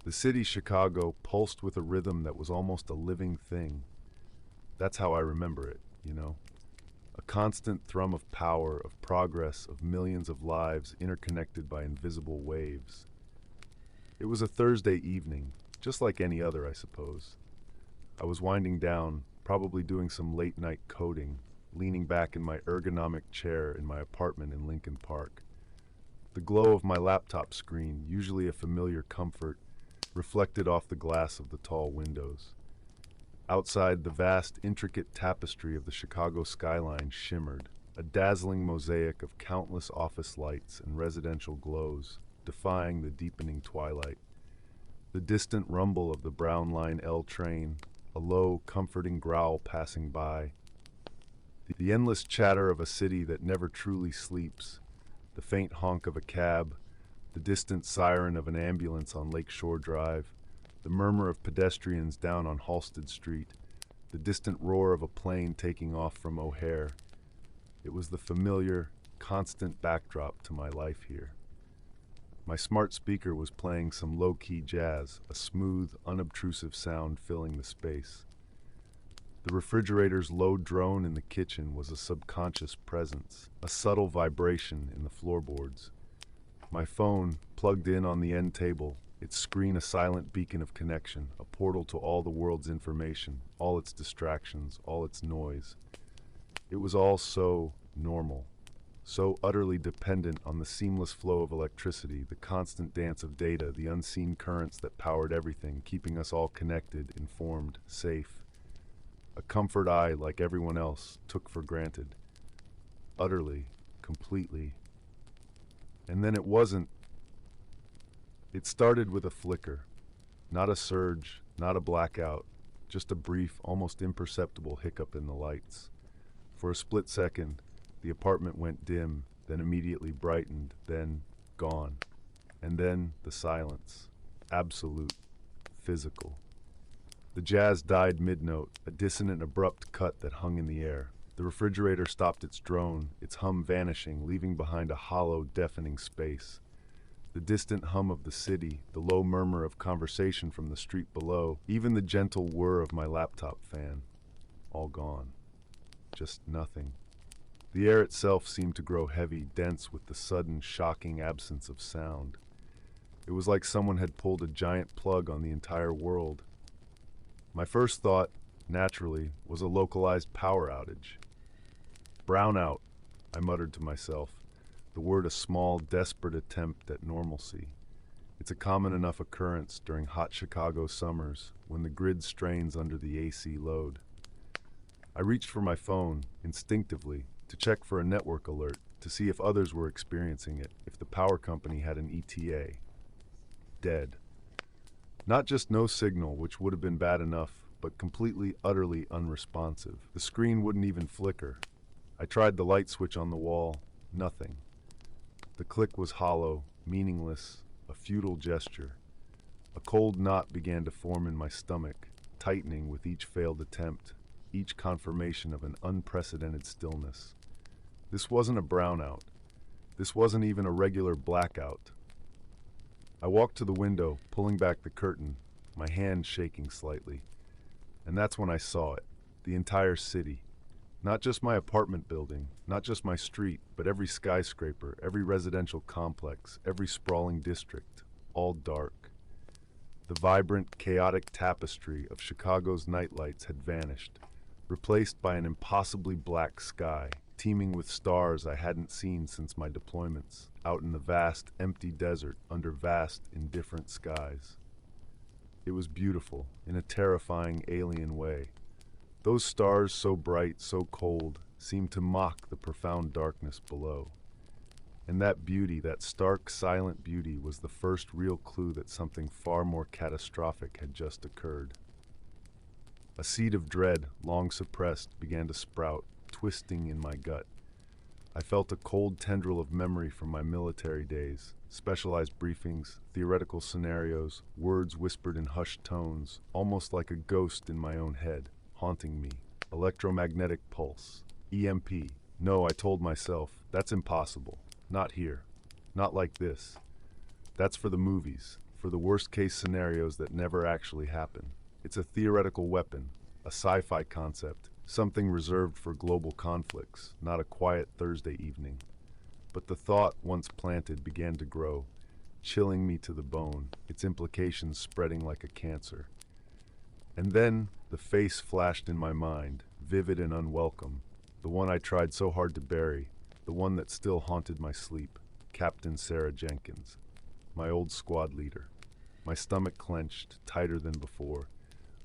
The city, Chicago, pulsed with a rhythm that was almost a living thing. That's how I remember it, you know? A constant thrum of power, of progress, of millions of lives interconnected by invisible waves. It was a Thursday evening, just like any other, I suppose. I was winding down, probably doing some late-night coding, leaning back in my ergonomic chair in my apartment in Lincoln Park. The glow of my laptop screen, usually a familiar comfort, reflected off the glass of the tall windows. Outside, the vast, intricate tapestry of the Chicago skyline shimmered, a dazzling mosaic of countless office lights and residential glows, defying the deepening twilight. The distant rumble of the Brown Line L train, a low, comforting growl passing by. The endless chatter of a city that never truly sleeps, the faint honk of a cab, the distant siren of an ambulance on Lakeshore Drive, the murmur of pedestrians down on Halsted Street, the distant roar of a plane taking off from O'Hare. It was the familiar, constant backdrop to my life here. My smart speaker was playing some low-key jazz, a smooth, unobtrusive sound filling the space. The refrigerator's low drone in the kitchen was a subconscious presence, a subtle vibration in the floorboards. My phone, plugged in on the end table, its screen a silent beacon of connection, a portal to all the world's information, all its distractions, all its noise. It was all so normal, so utterly dependent on the seamless flow of electricity, the constant dance of data, the unseen currents that powered everything, keeping us all connected, informed, safe. A comfort I, like everyone else, took for granted. Utterly, completely. And then it wasn't. It started with a flicker. Not a surge, not a blackout, just a brief, almost imperceptible hiccup in the lights. For a split second, the apartment went dim, then immediately brightened, then gone. And then the silence. Absolute. Physical. The jazz died mid-note, a dissonant, abrupt cut that hung in the air. The refrigerator stopped its drone, its hum vanishing, leaving behind a hollow, deafening space. The distant hum of the city, the low murmur of conversation from the street below, even the gentle whir of my laptop fan. All gone. Just nothing. The air itself seemed to grow heavy, dense with the sudden, shocking absence of sound. It was like someone had pulled a giant plug on the entire world. My first thought, naturally, was a localized power outage. Brownout, I muttered to myself, the word a small, desperate attempt at normalcy. It's a common enough occurrence during hot Chicago summers when the grid strains under the AC load. I reached for my phone, instinctively, to check for a network alert, to see if others were experiencing it, if the power company had an ETA. Dead. Not just no signal, which would have been bad enough, but completely, utterly unresponsive. The screen wouldn't even flicker. I tried the light switch on the wall. Nothing. The click was hollow, meaningless, a futile gesture. A cold knot began to form in my stomach, tightening with each failed attempt, each confirmation of an unprecedented stillness. This wasn't a brownout. This wasn't even a regular blackout. I walked to the window, pulling back the curtain, my hand shaking slightly. And that's when I saw it, the entire city. Not just my apartment building, not just my street, but every skyscraper, every residential complex, every sprawling district, all dark. The vibrant, chaotic tapestry of Chicago's nightlights had vanished, replaced by an impossibly black sky, teeming with stars I hadn't seen since my deployments, out in the vast, empty desert under vast, indifferent skies. It was beautiful, in a terrifying, alien way. Those stars, so bright, so cold, seemed to mock the profound darkness below. And that beauty, that stark, silent beauty, was the first real clue that something far more catastrophic had just occurred. A seed of dread, long suppressed, began to sprout, twisting in my gut. I felt a cold tendril of memory from my military days, specialized briefings, theoretical scenarios, words whispered in hushed tones, almost like a ghost in my own head, haunting me. Electromagnetic pulse. EMP. No, I told myself, that's impossible. Not here. Not like this. That's for the movies. for the worst-case scenarios that never actually happen. It's a theoretical weapon, a sci-fi concept, something reserved for global conflicts, not a quiet Thursday evening. But the thought, once planted, began to grow, chilling me to the bone, its implications spreading like a cancer. And then the face flashed in my mind, vivid and unwelcome, the one I tried so hard to bury, the one that still haunted my sleep, Captain Sarah Jenkins, my old squad leader. My stomach clenched, tighter than before.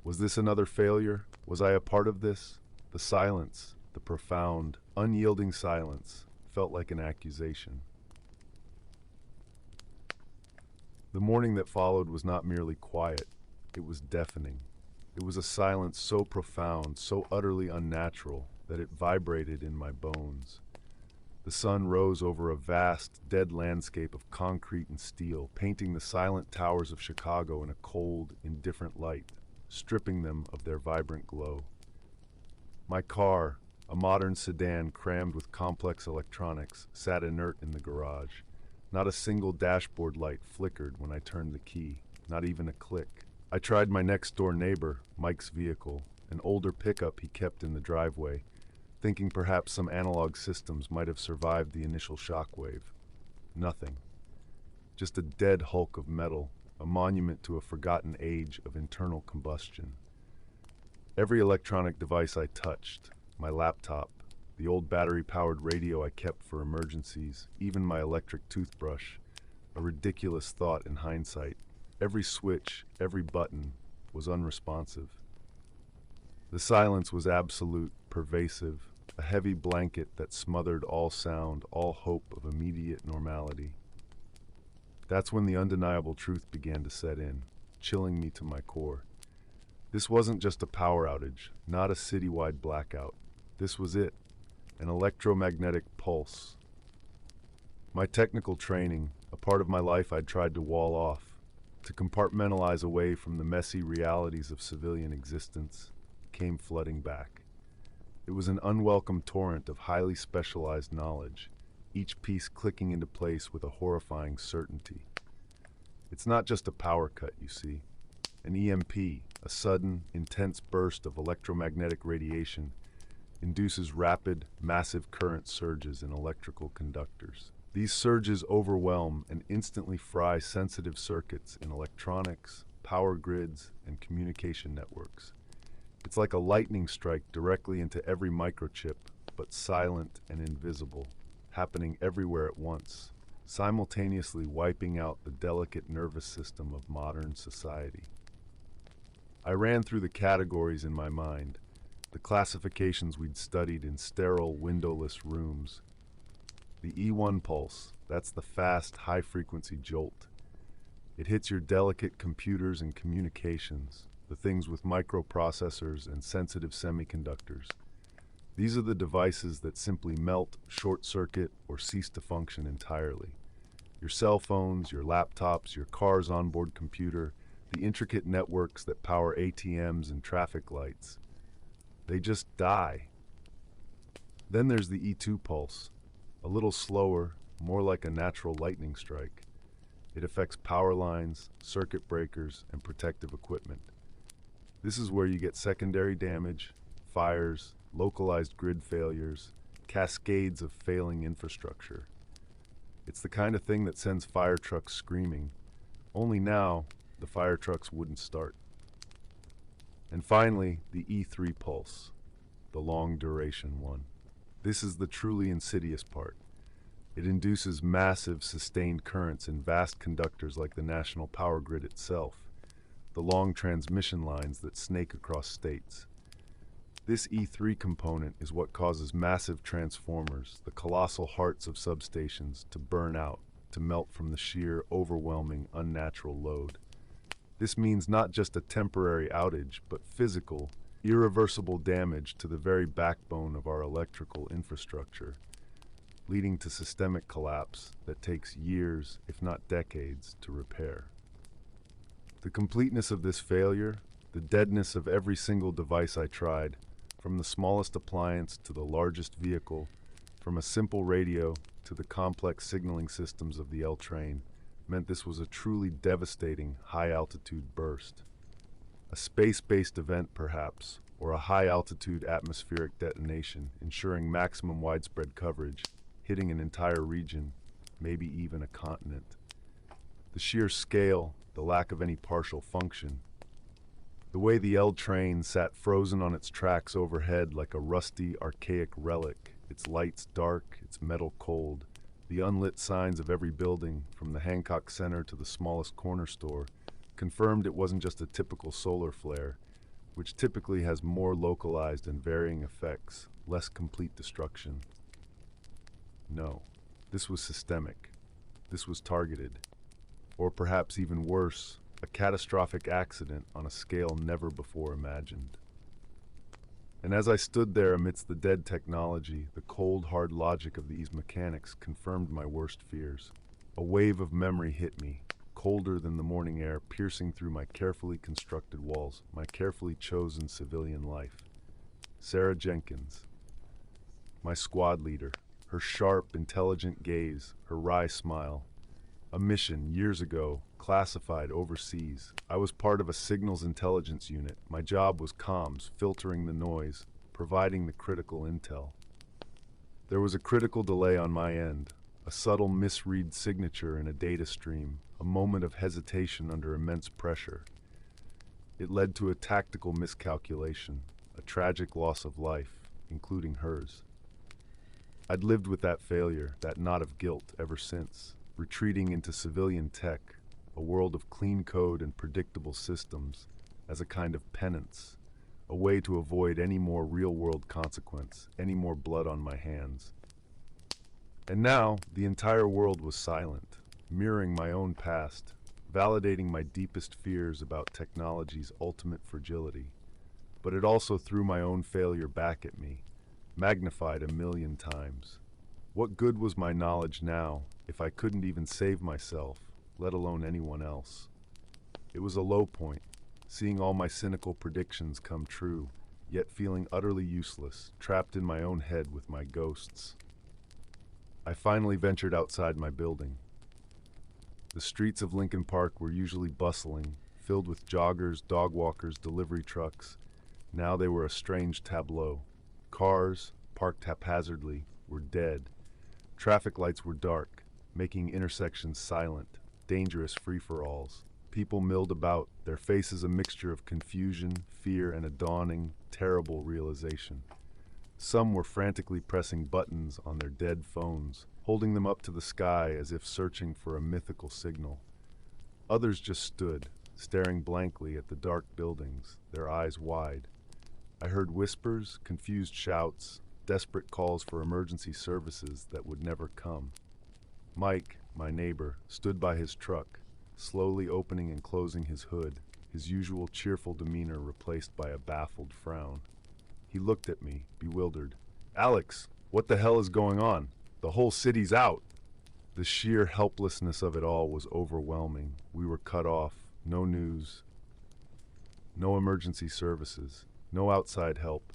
Was this another failure? Was I a part of this? The silence, the profound, unyielding silence, felt like an accusation. The morning that followed was not merely quiet, it was deafening. It was a silence so profound, so utterly unnatural, that it vibrated in my bones. The sun rose over a vast, dead landscape of concrete and steel, painting the silent towers of Chicago in a cold, indifferent light, stripping them of their vibrant glow. My car, a modern sedan crammed with complex electronics, sat inert in the garage. Not a single dashboard light flickered when I turned the key, not even a click. I tried my next-door neighbor, Mike's vehicle, an older pickup he kept in the driveway, thinking perhaps some analog systems might have survived the initial shockwave. Nothing. Just a dead hulk of metal, a monument to a forgotten age of internal combustion. Every electronic device I touched, my laptop, the old battery-powered radio I kept for emergencies, even my electric toothbrush, a ridiculous thought in hindsight. Every switch, every button was unresponsive. The silence was absolute, pervasive, a heavy blanket that smothered all sound, all hope of immediate normality. That's when the undeniable truth began to set in, chilling me to my core. This wasn't just a power outage, not a citywide blackout. This was it, an electromagnetic pulse. My technical training, a part of my life I'd tried to wall off, to compartmentalize away from the messy realities of civilian existence, came flooding back. It was an unwelcome torrent of highly specialized knowledge, each piece clicking into place with a horrifying certainty. It's not just a power cut, you see. An EMP, a sudden, intense burst of electromagnetic radiation, induces rapid, massive current surges in electrical conductors. These surges overwhelm and instantly fry sensitive circuits in electronics, power grids, and communication networks. It's like a lightning strike directly into every microchip, but silent and invisible, happening everywhere at once, simultaneously wiping out the delicate nervous system of modern society. I ran through the categories in my mind, the classifications we'd studied in sterile, windowless rooms. The E1 pulse, that's the fast, high-frequency jolt. It hits your delicate computers and communications, the things with microprocessors and sensitive semiconductors. These are the devices that simply melt, short-circuit, or cease to function entirely. Your cell phones, your laptops, your car's onboard computer, the intricate networks that power ATMs and traffic lights. They just die. Then there's the E2 pulse, a little slower, more like a natural lightning strike. It affects power lines, circuit breakers, and protective equipment. This is where you get secondary damage, fires, localized grid failures, cascades of failing infrastructure. It's the kind of thing that sends fire trucks screaming. Only now, the fire trucks wouldn't start. And finally, the E3 pulse, the long duration one. This is the truly insidious part. It induces massive, sustained currents in vast conductors like the national power grid itself, the long transmission lines that snake across states. This E3 component is what causes massive transformers, the colossal hearts of substations, to burn out, to melt from the sheer, overwhelming, unnatural load. This means not just a temporary outage, but physical, irreversible damage to the very backbone of our electrical infrastructure, leading to systemic collapse that takes years, if not decades, to repair. The completeness of this failure, the deadness of every single device I tried, from the smallest appliance to the largest vehicle, from a simple radio to the complex signaling systems of the L train, meant this was a truly devastating high-altitude burst. A space-based event, perhaps, or a high-altitude atmospheric detonation, ensuring maximum widespread coverage, hitting an entire region, maybe even a continent. The sheer scale, the lack of any partial function. The way the L train sat frozen on its tracks overhead like a rusty, archaic relic, its lights dark, its metal cold, the unlit signs of every building, from the Hancock Center to the smallest corner store, confirmed it wasn't just a typical solar flare, which typically has more localized and varying effects, less complete destruction. No, this was systemic. This was targeted. Or perhaps even worse, a catastrophic accident on a scale never before imagined. And as I stood there amidst the dead technology, the cold, hard logic of these mechanics confirmed my worst fears. A wave of memory hit me, colder than the morning air, piercing through my carefully constructed walls, my carefully chosen civilian life. Sarah Jenkins, my squad leader, her sharp, intelligent gaze, her wry smile. A mission years ago, classified overseas. I was part of a signals intelligence unit. My job was comms, filtering the noise, providing the critical intel. There was a critical delay on my end, a subtle misread signature in a data stream, a moment of hesitation under immense pressure. It led to a tactical miscalculation, a tragic loss of life, including hers. I'd lived with that failure, that knot of guilt, ever since, retreating into civilian tech, a world of clean code and predictable systems, as a kind of penance, a way to avoid any more real-world consequence, any more blood on my hands. And now, the entire world was silent, mirroring my own past, validating my deepest fears about technology's ultimate fragility. But it also threw my own failure back at me, magnified 1,000,000 times. What good was my knowledge now, if I couldn't even save myself, let alone anyone else? It was a low point, seeing all my cynical predictions come true, yet feeling utterly useless, trapped in my own head with my ghosts. I finally ventured outside my building. The streets of Lincoln Park were usually bustling, filled with joggers, dog walkers, delivery trucks. Now they were a strange tableau. Cars, parked haphazardly, were dead. Traffic lights were dark, making intersections silent, dangerous free-for-alls. People milled about, their faces a mixture of confusion, fear, and a dawning, terrible realization. Some were frantically pressing buttons on their dead phones, holding them up to the sky as if searching for a mythical signal. Others just stood, staring blankly at the dark buildings, their eyes wide. I heard whispers, confused shouts, desperate calls for emergency services that would never come. Mike, my neighbor, stood by his truck, slowly opening and closing his hood, his usual cheerful demeanor replaced by a baffled frown. He looked at me, bewildered. "Alex, what the hell is going on? The whole city's out." The sheer helplessness of it all was overwhelming. We were cut off, no news, no emergency services, no outside help.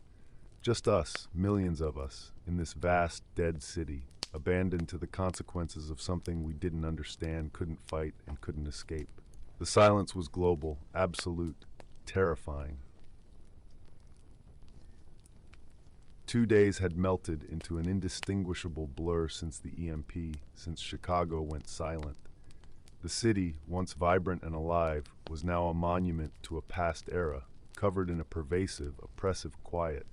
Just us, millions of us, in this vast, dead city, abandoned to the consequences of something we didn't understand, couldn't fight, and couldn't escape. The silence was global, absolute, terrifying. 2 days had melted into an indistinguishable blur since the EMP, since Chicago went silent. The city, once vibrant and alive, was now a monument to a past era, covered in a pervasive, oppressive quiet.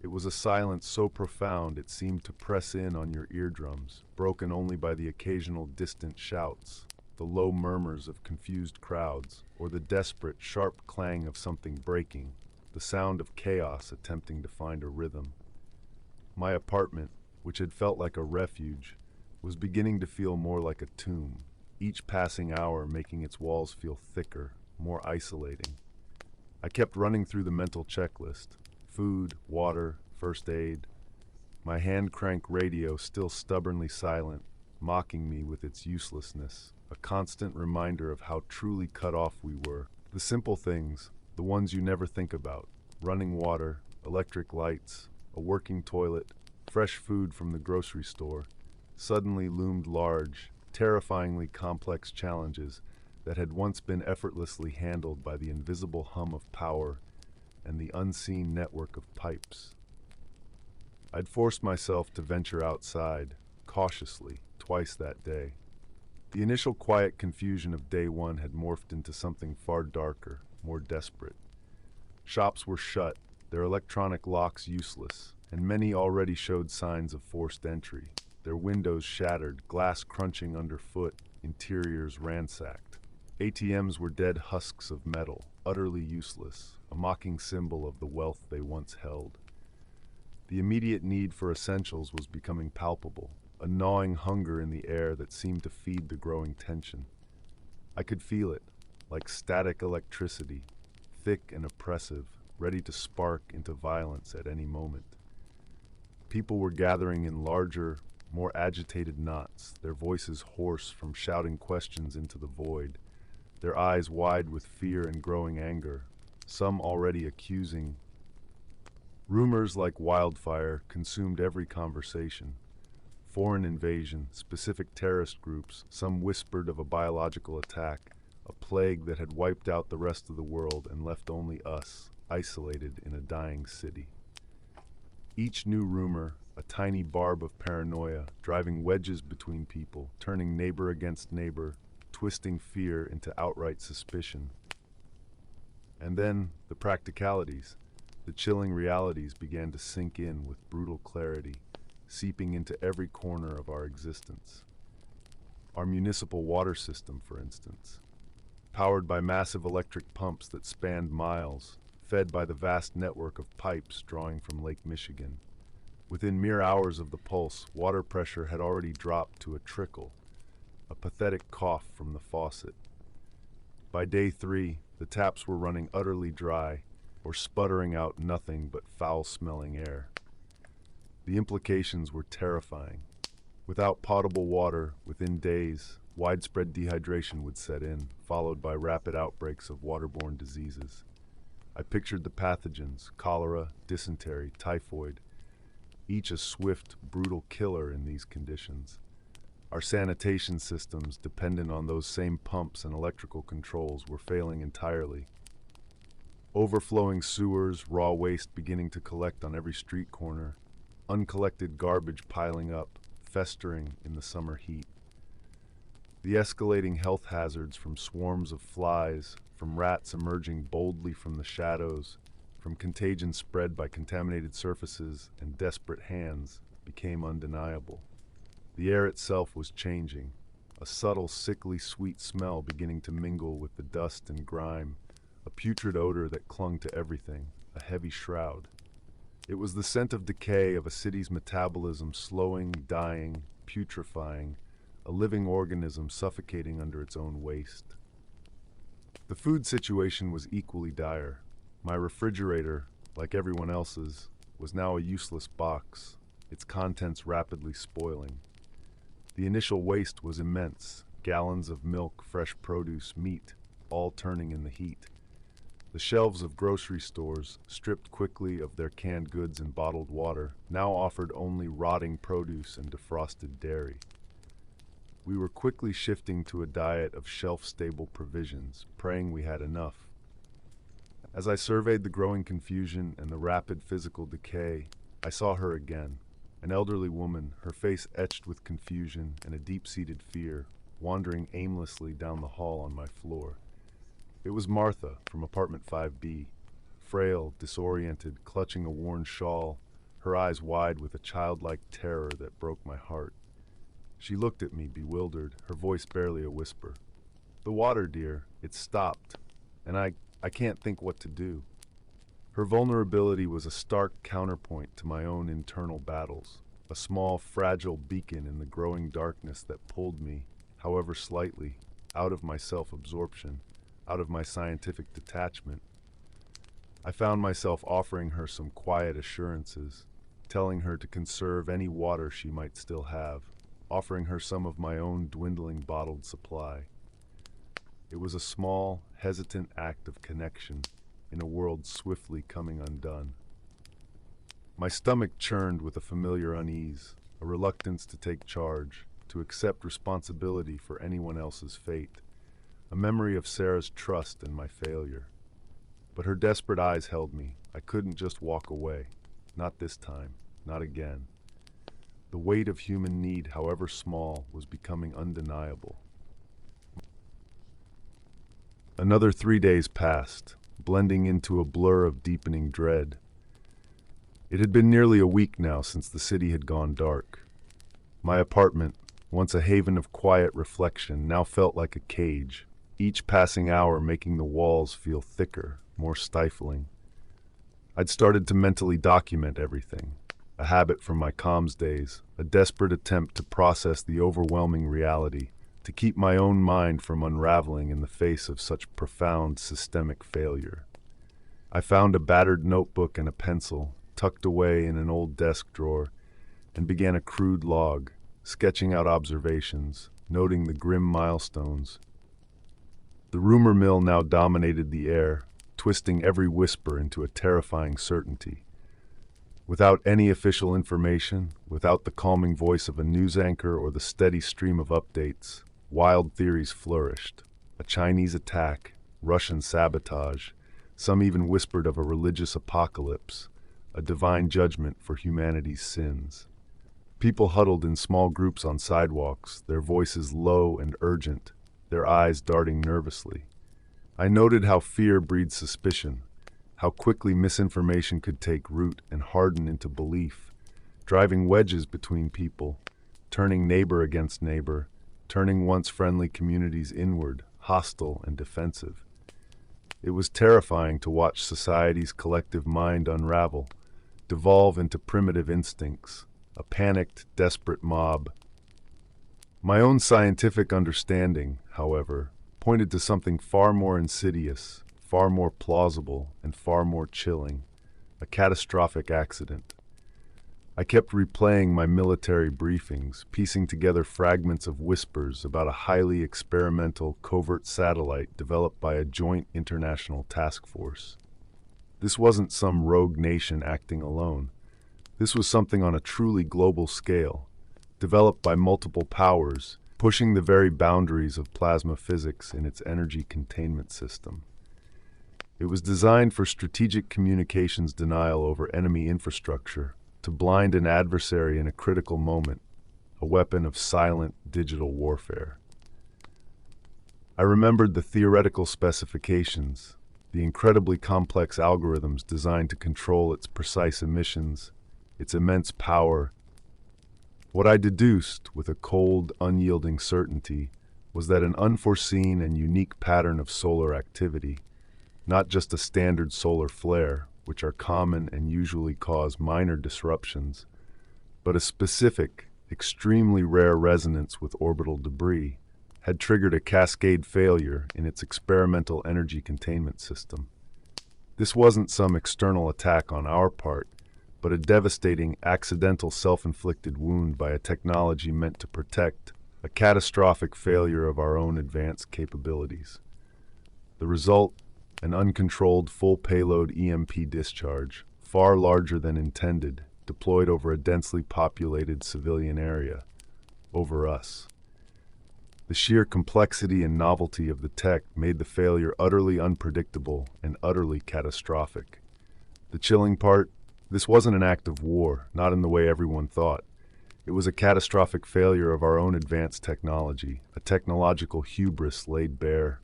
It was a silence so profound it seemed to press in on your eardrums, broken only by the occasional distant shouts, the low murmurs of confused crowds, or the desperate, sharp clang of something breaking, the sound of chaos attempting to find a rhythm. My apartment, which had felt like a refuge, was beginning to feel more like a tomb, each passing hour making its walls feel thicker, more isolating. I kept running through the mental checklist: food, water, first aid. My hand-crank radio still stubbornly silent, mocking me with its uselessness, a constant reminder of how truly cut off we were. The simple things, the ones you never think about: running water, electric lights, a working toilet, fresh food from the grocery store, suddenly loomed large, terrifyingly complex challenges that had once been effortlessly handled by the invisible hum of power and the unseen network of pipes. I'd forced myself to venture outside, cautiously, twice that day. The initial quiet confusion of day one had morphed into something far darker, more desperate. Shops were shut, their electronic locks useless, and many already showed signs of forced entry, their windows shattered, glass crunching underfoot, interiors ransacked. ATMs were dead husks of metal, utterly useless, a mocking symbol of the wealth they once held. The immediate need for essentials was becoming palpable, a gnawing hunger in the air that seemed to feed the growing tension. I could feel it, like static electricity, thick and oppressive, ready to spark into violence at any moment. People were gathering in larger, more agitated knots, their voices hoarse from shouting questions into the void, their eyes wide with fear and growing anger, some already accusing. Rumors like wildfire consumed every conversation. Foreign invasion, specific terrorist groups, some whispered of a biological attack, a plague that had wiped out the rest of the world and left only us, isolated in a dying city. Each new rumor, a tiny barb of paranoia, driving wedges between people, turning neighbor against neighbor, twisting fear into outright suspicion. And then the practicalities, the chilling realities began to sink in with brutal clarity, seeping into every corner of our existence. Our municipal water system, for instance, powered by massive electric pumps that spanned miles, fed by the vast network of pipes drawing from Lake Michigan. Within mere hours of the pulse, water pressure had already dropped to a trickle, a pathetic cough from the faucet. By day 3, the taps were running utterly dry, or sputtering out nothing but foul-smelling air. The implications were terrifying. Without potable water, within days, widespread dehydration would set in, followed by rapid outbreaks of waterborne diseases. I pictured the pathogens, cholera, dysentery, typhoid, each a swift, brutal killer in these conditions. Our sanitation systems, dependent on those same pumps and electrical controls, were failing entirely. Overflowing sewers, raw waste beginning to collect on every street corner, uncollected garbage piling up, festering in the summer heat. The escalating health hazards from swarms of flies, from rats emerging boldly from the shadows, from contagion spread by contaminated surfaces and desperate hands, became undeniable. The air itself was changing, a subtle, sickly sweet smell beginning to mingle with the dust and grime, a putrid odor that clung to everything, a heavy shroud. It was the scent of decay, of a city's metabolism slowing, dying, putrefying, a living organism suffocating under its own waste. The food situation was equally dire. My refrigerator, like everyone else's, was now a useless box, its contents rapidly spoiling. The initial waste was immense, gallons of milk, fresh produce, meat, all turning in the heat. The shelves of grocery stores, stripped quickly of their canned goods and bottled water, now offered only rotting produce and defrosted dairy. We were quickly shifting to a diet of shelf-stable provisions, praying we had enough. As I surveyed the growing confusion and the rapid physical decay, I saw her again, an elderly woman, her face etched with confusion and a deep-seated fear, wandering aimlessly down the hall on my floor. It was Martha from apartment 5B, frail, disoriented, clutching a worn shawl, her eyes wide with a childlike terror that broke my heart. She looked at me, bewildered, her voice barely a whisper. "The water, dear, it's stopped, and I can't think what to do." Her vulnerability was a stark counterpoint to my own internal battles, a small, fragile beacon in the growing darkness that pulled me, however slightly, out of my self-absorption, out of my scientific detachment. I found myself offering her some quiet assurances, telling her to conserve any water she might still have, offering her some of my own dwindling bottled supply. It was a small, hesitant act of connection in a world swiftly coming undone. My stomach churned with a familiar unease, a reluctance to take charge, to to accept responsibility for anyone else's fate, a memory of Sarah's trust in my failure. But her desperate eyes held me. I couldn't just walk away. Not this time. Not again. The weight of human need, however small, was becoming undeniable. Another 3 days passed, blending into a blur of deepening dread. It had been nearly a week now since the city had gone dark. My apartment, once a haven of quiet reflection, now felt like a cage, each passing hour making the walls feel thicker, more stifling. I'd started to mentally document everything, a habit from my comms days, a desperate attempt to process the overwhelming reality, to keep my own mind from unraveling in the face of such profound systemic failure. I found a battered notebook and a pencil, tucked away in an old desk drawer, and began a crude log, sketching out observations, noting the grim milestones. The rumor mill now dominated the air, twisting every whisper into a terrifying certainty. Without any official information, without the calming voice of a news anchor or the steady stream of updates, wild theories flourished. A Chinese attack, Russian sabotage, some even whispered of a religious apocalypse, a divine judgment for humanity's sins. People huddled in small groups on sidewalks, their voices low and urgent, their eyes darting nervously. I noted how fear breeds suspicion, how quickly misinformation could take root and harden into belief, driving wedges between people, turning neighbor against neighbor, turning once friendly communities inward, hostile and defensive. It was terrifying to watch society's collective mind unravel, devolve into primitive instincts, a panicked, desperate mob. My own scientific understanding, however, pointed to something far more insidious, far more plausible, and far more chilling, a catastrophic accident. I kept replaying my military briefings, piecing together fragments of whispers about a highly experimental covert satellite developed by a joint international task force. This wasn't some rogue nation acting alone. This was something on a truly global scale, developed by multiple powers, pushing the very boundaries of plasma physics in its energy containment system. It was designed for strategic communications denial over enemy infrastructure, to blind an adversary in a critical moment, a weapon of silent digital warfare. I remembered the theoretical specifications, the incredibly complex algorithms designed to control its precise emissions, its immense power. What I deduced, with a cold, unyielding certainty, was that an unforeseen and unique pattern of solar activity, not just a standard solar flare, which are common and usually cause minor disruptions, but a specific, extremely rare resonance with orbital debris, had triggered a cascade failure in its experimental energy containment system. This wasn't some external attack on our part, but a devastating, accidental self-inflicted wound by a technology meant to protect, a catastrophic failure of our own advanced capabilities. The result, an uncontrolled full-payload EMP discharge, far larger than intended, deployed over a densely populated civilian area, over us. The sheer complexity and novelty of the tech made the failure utterly unpredictable and utterly catastrophic. The chilling part, this wasn't an act of war, not in the way everyone thought. It was a catastrophic failure of our own advanced technology, a technological hubris laid bare.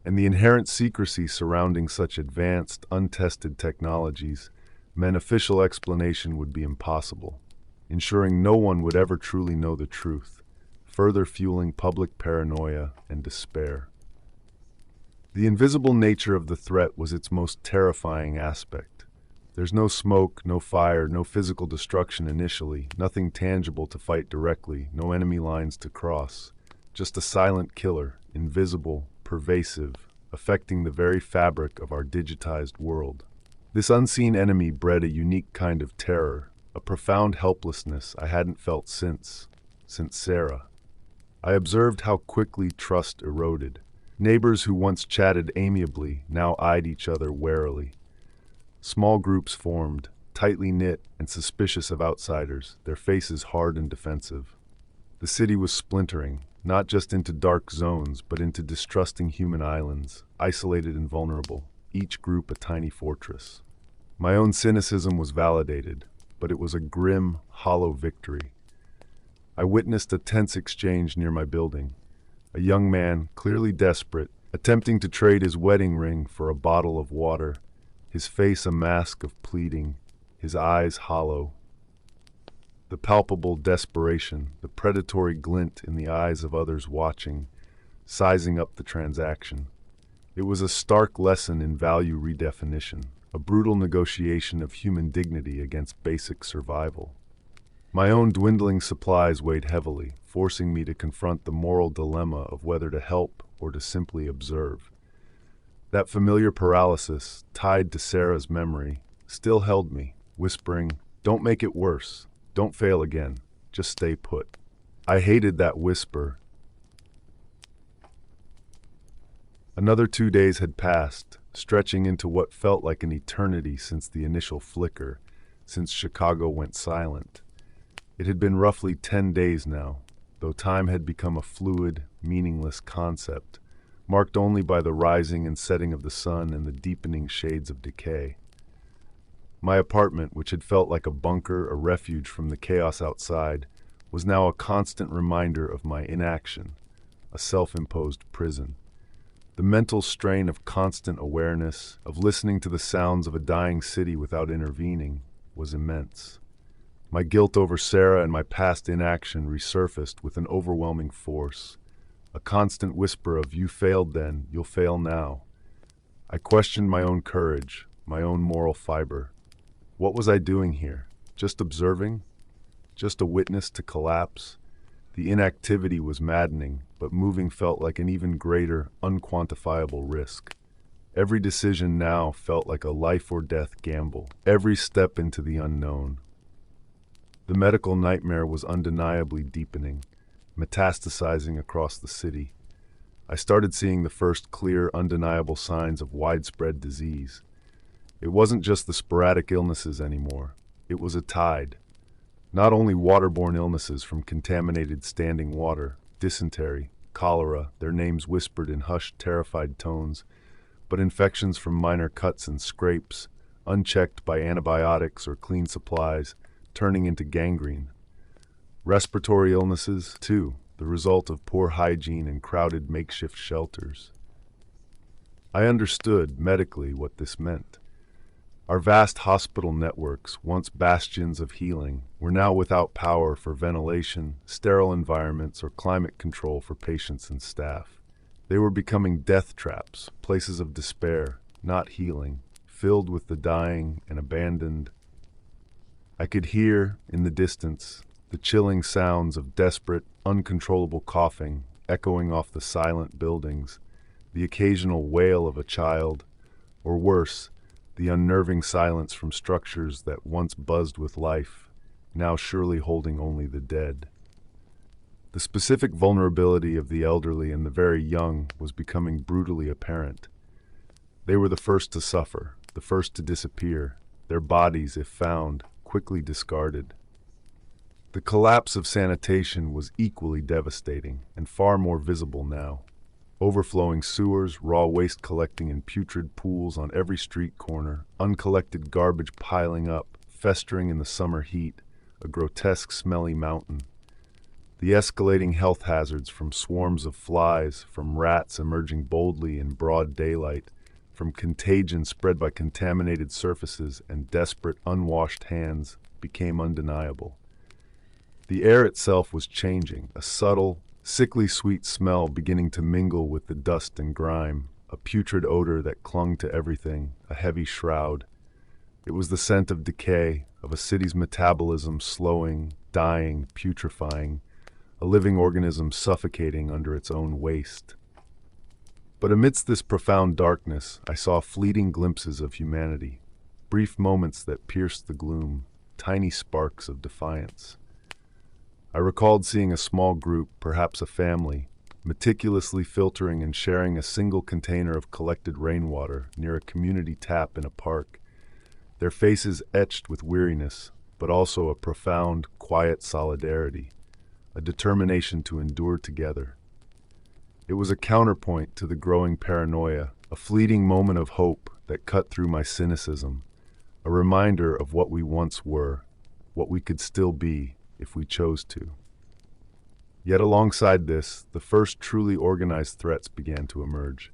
And the inherent secrecy surrounding such advanced, untested technologies meant official explanation would be impossible, ensuring no one would ever truly know the truth, further fueling public paranoia and despair. The invisible nature of the threat was its most terrifying aspect. There's no smoke, no fire, no physical destruction initially, nothing tangible to fight directly, no enemy lines to cross. Just a silent killer, invisible, pervasive, affecting the very fabric of our digitized world. This unseen enemy bred a unique kind of terror, a profound helplessness I hadn't felt since Sarah. I observed how quickly trust eroded. Neighbors who once chatted amiably now eyed each other warily. Small groups formed, tightly knit and suspicious of outsiders, their faces hard and defensive. The city was splintering, not just into dark zones, but into distrusting human islands, isolated and vulnerable, each group a tiny fortress. My own cynicism was validated, but it was a grim, hollow victory. I witnessed a tense exchange near my building. A young man, clearly desperate, attempting to trade his wedding ring for a bottle of water, his face a mask of pleading, his eyes hollow. The palpable desperation, the predatory glint in the eyes of others watching, sizing up the transaction. It was a stark lesson in value redefinition, a brutal negotiation of human dignity against basic survival. My own dwindling supplies weighed heavily, forcing me to confront the moral dilemma of whether to help or to simply observe. That familiar paralysis, tied to Sarah's memory, still held me, whispering, "Don't make it worse. Don't fail again. Just stay put." I hated that whisper. Another 2 days had passed, stretching into what felt like an eternity since the initial flicker, since Chicago went silent. It had been roughly 10 days now, though time had become a fluid, meaningless concept, marked only by the rising and setting of the sun and the deepening shades of decay. My apartment, which had felt like a bunker, a refuge from the chaos outside, was now a constant reminder of my inaction, a self-imposed prison. The mental strain of constant awareness, of listening to the sounds of a dying city without intervening, was immense. My guilt over Sarah and my past inaction resurfaced with an overwhelming force, a constant whisper of, "You failed then, you'll fail now." I questioned my own courage, my own moral fiber. What was I doing here? Just observing? Just a witness to collapse? The inactivity was maddening, but moving felt like an even greater, unquantifiable risk. Every decision now felt like a life-or-death gamble, every step into the unknown. The medical nightmare was undeniably deepening, metastasizing across the city. I started seeing the first clear, undeniable signs of widespread disease. It wasn't just the sporadic illnesses anymore. It was a tide. Not only waterborne illnesses from contaminated standing water, dysentery, cholera, their names whispered in hushed, terrified tones, but infections from minor cuts and scrapes, unchecked by antibiotics or clean supplies, turning into gangrene. Respiratory illnesses, too, the result of poor hygiene and crowded makeshift shelters. I understood, medically, what this meant. Our vast hospital networks, once bastions of healing, were now without power for ventilation, sterile environments, or climate control for patients and staff. They were becoming death traps, places of despair, not healing, filled with the dying and abandoned. I could hear, in the distance, the chilling sounds of desperate, uncontrollable coughing echoing off the silent buildings, the occasional wail of a child, or worse, the unnerving silence from structures that once buzzed with life, now surely holding only the dead. The specific vulnerability of the elderly and the very young was becoming brutally apparent. They were the first to suffer, the first to disappear, their bodies, if found, quickly discarded. The collapse of sanitation was equally devastating and far more visible now. Overflowing sewers, raw waste collecting in putrid pools on every street corner, uncollected garbage piling up, festering in the summer heat, a grotesque smelly mountain. The escalating health hazards from swarms of flies, from rats emerging boldly in broad daylight, from contagion spread by contaminated surfaces and desperate, unwashed hands, became undeniable. The air itself was changing, a subtle, sickly sweet smell beginning to mingle with the dust and grime, a putrid odor that clung to everything, a heavy shroud. It was the scent of decay, of a city's metabolism slowing, dying, putrefying, a living organism suffocating under its own waste. But amidst this profound darkness, I saw fleeting glimpses of humanity, brief moments that pierced the gloom, tiny sparks of defiance. I recalled seeing a small group, perhaps a family, meticulously filtering and sharing a single container of collected rainwater near a community tap in a park, their faces etched with weariness, but also a profound, quiet solidarity, a determination to endure together. It was a counterpoint to the growing paranoia, a fleeting moment of hope that cut through my cynicism, a reminder of what we once were, what we could still be if we chose to. Yet alongside this, the first truly organized threats began to emerge.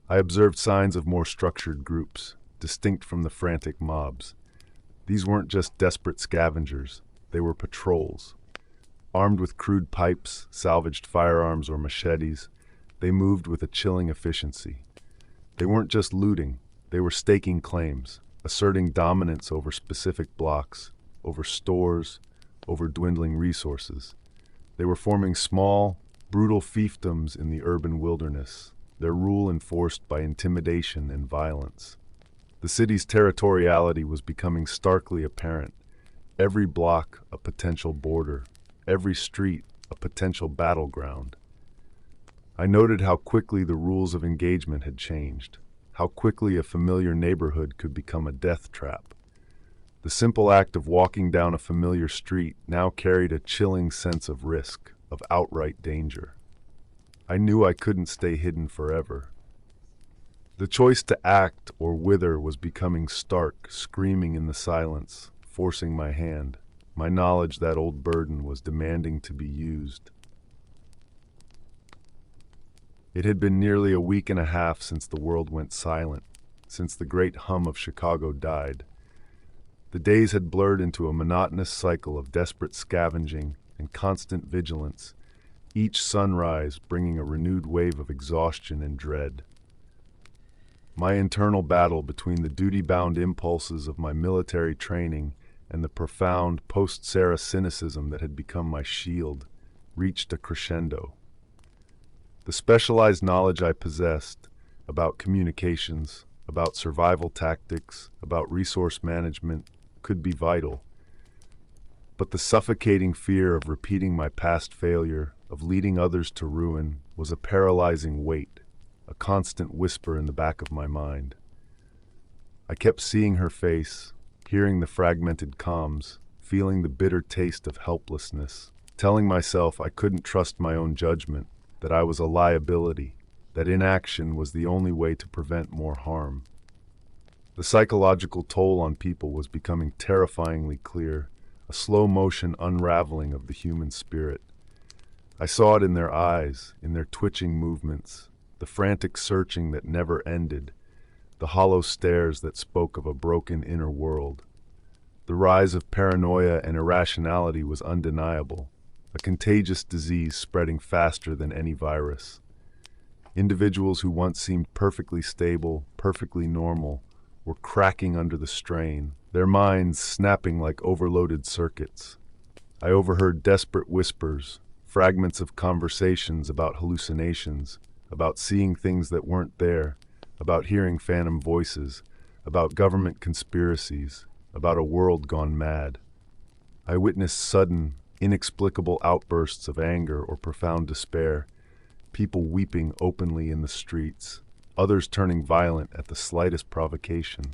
I observed signs of more structured groups, distinct from the frantic mobs. These weren't just desperate scavengers, they were patrols. Armed with crude pipes, salvaged firearms, or machetes, they moved with a chilling efficiency. They weren't just looting, they were staking claims, asserting dominance over specific blocks, over stores, over dwindling resources. They were forming small, brutal fiefdoms in the urban wilderness, their rule enforced by intimidation and violence. The city's territoriality was becoming starkly apparent. Every block a potential border, every street a potential battleground. I noted how quickly the rules of engagement had changed, how quickly a familiar neighborhood could become a death trap. The simple act of walking down a familiar street now carried a chilling sense of risk, of outright danger. I knew I couldn't stay hidden forever. The choice to act or wither was becoming stark, screaming in the silence, forcing my hand. My knowledge that old burden was demanding to be used. It had been nearly a week and a half since the world went silent, since the great hum of Chicago died. The days had blurred into a monotonous cycle of desperate scavenging and constant vigilance, each sunrise bringing a renewed wave of exhaustion and dread. My internal battle between the duty-bound impulses of my military training and the profound post-Sarah cynicism that had become my shield reached a crescendo. The specialized knowledge I possessed about communications, about survival tactics, about resource management could be vital. But the suffocating fear of repeating my past failure, of leading others to ruin, was a paralyzing weight, a constant whisper in the back of my mind. I kept seeing her face, hearing the fragmented comms, feeling the bitter taste of helplessness, telling myself I couldn't trust my own judgment, that I was a liability, that inaction was the only way to prevent more harm. The psychological toll on people was becoming terrifyingly clear, a slow-motion unraveling of the human spirit. I saw it in their eyes, in their twitching movements, the frantic searching that never ended, the hollow stares that spoke of a broken inner world. The rise of paranoia and irrationality was undeniable, a contagious disease spreading faster than any virus. Individuals who once seemed perfectly stable, perfectly normal, were cracking under the strain, their minds snapping like overloaded circuits. I overheard desperate whispers, fragments of conversations about hallucinations, about seeing things that weren't there, about hearing phantom voices, about government conspiracies, about a world gone mad. I witnessed sudden, inexplicable outbursts of anger or profound despair, people weeping openly in the streets, others turning violent at the slightest provocation.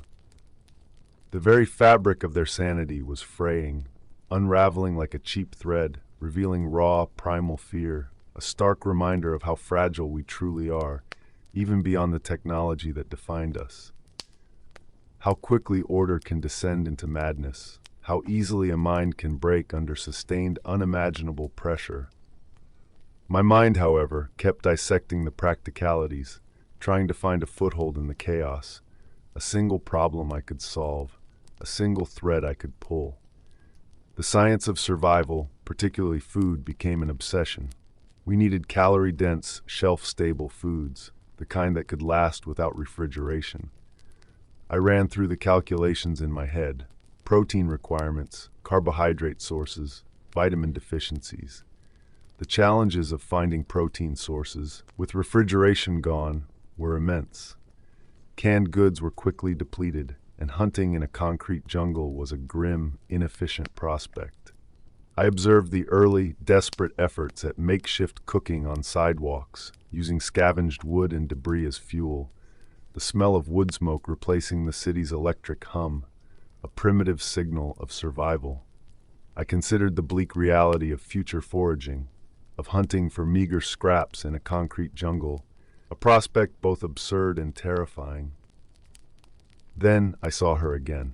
The very fabric of their sanity was fraying, unraveling like a cheap thread, revealing raw, primal fear, a stark reminder of how fragile we truly are, even beyond the technology that defined us. How quickly order can descend into madness, how easily a mind can break under sustained, unimaginable pressure. My mind, however, kept dissecting the practicalities, trying to find a foothold in the chaos, a single problem I could solve, a single thread I could pull. The science of survival, particularly food, became an obsession. We needed calorie-dense, shelf-stable foods, the kind that could last without refrigeration. I ran through the calculations in my head: protein requirements, carbohydrate sources, vitamin deficiencies. The challenges of finding protein sources, with refrigeration gone, were immense. Canned goods were quickly depleted, and hunting in a concrete jungle was a grim, inefficient prospect. I observed the early, desperate efforts at makeshift cooking on sidewalks, using scavenged wood and debris as fuel, the smell of wood smoke replacing the city's electric hum, a primitive signal of survival. I considered the bleak reality of future foraging, of hunting for meager scraps in a concrete jungle, a prospect both absurd and terrifying. Then I saw her again.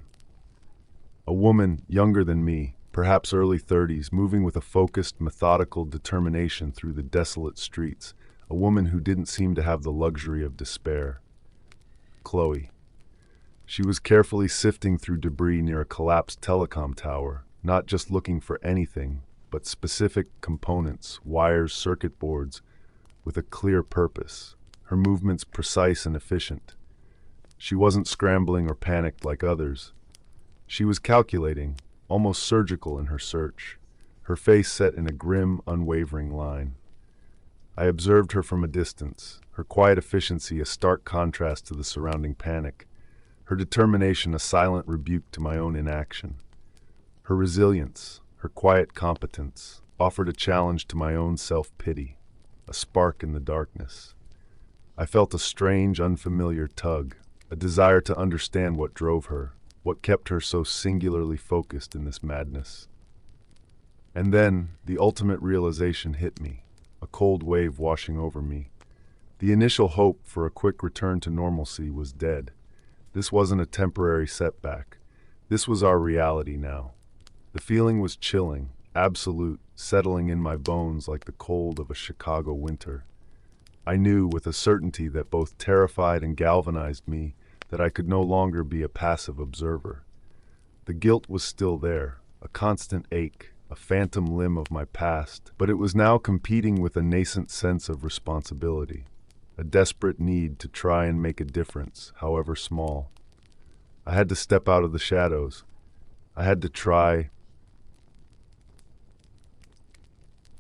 A woman younger than me, perhaps early 30s, moving with a focused, methodical determination through the desolate streets, a woman who didn't seem to have the luxury of despair. Chloe. She was carefully sifting through debris near a collapsed telecom tower, not just looking for anything, but specific components, wires, circuit boards, with a clear purpose, her movements precise and efficient. She wasn't scrambling or panicked like others. She was calculating, almost surgical in her search, her face set in a grim, unwavering line. I observed her from a distance, her quiet efficiency a stark contrast to the surrounding panic, her determination a silent rebuke to my own inaction. Her resilience, her quiet competence, offered a challenge to my own self-pity, a spark in the darkness. I felt a strange, unfamiliar tug, a desire to understand what drove her, what kept her so singularly focused in this madness. And then, the ultimate realization hit me, a cold wave washing over me. The initial hope for a quick return to normalcy was dead. This wasn't a temporary setback. This was our reality now. The feeling was chilling, absolute, settling in my bones like the cold of a Chicago winter. I knew with a certainty that both terrified and galvanized me that I could no longer be a passive observer. The guilt was still there, a constant ache, a phantom limb of my past, but it was now competing with a nascent sense of responsibility, a desperate need to try and make a difference, however small. I had to step out of the shadows. I had to try.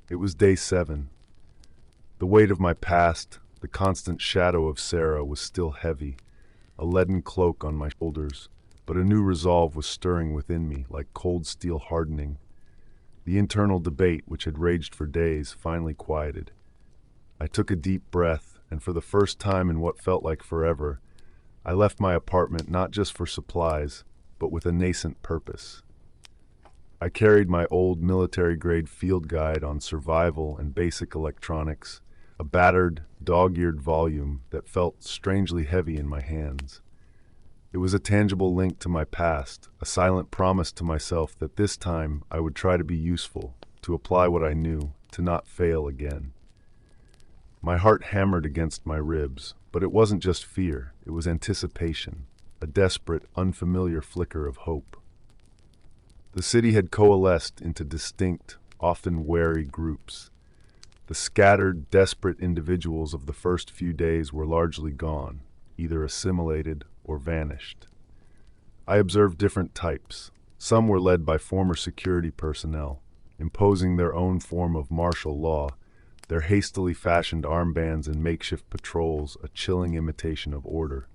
It was day 7. The weight of my past, the constant shadow of Sarah, was still heavy, a leaden cloak on my shoulders, but a new resolve was stirring within me, like cold steel hardening. The internal debate, which had raged for days, finally quieted. I took a deep breath, and for the first time in what felt like forever, I left my apartment not just for supplies, but with a nascent purpose. I carried my old military-grade field guide on survival and basic electronics, a battered, dog-eared volume that felt strangely heavy in my hands. It was a tangible link to my past, a silent promise to myself that this time I would try to be useful, to apply what I knew, to not fail again. My heart hammered against my ribs, but it wasn't just fear, it was anticipation, a desperate, unfamiliar flicker of hope. The city had coalesced into distinct, often wary groups. The scattered, desperate individuals of the first few days were largely gone, either assimilated or vanished. I observed different types. Some were led by former security personnel, imposing their own form of martial law, their hastily fashioned armbands and makeshift patrols a chilling imitation of order.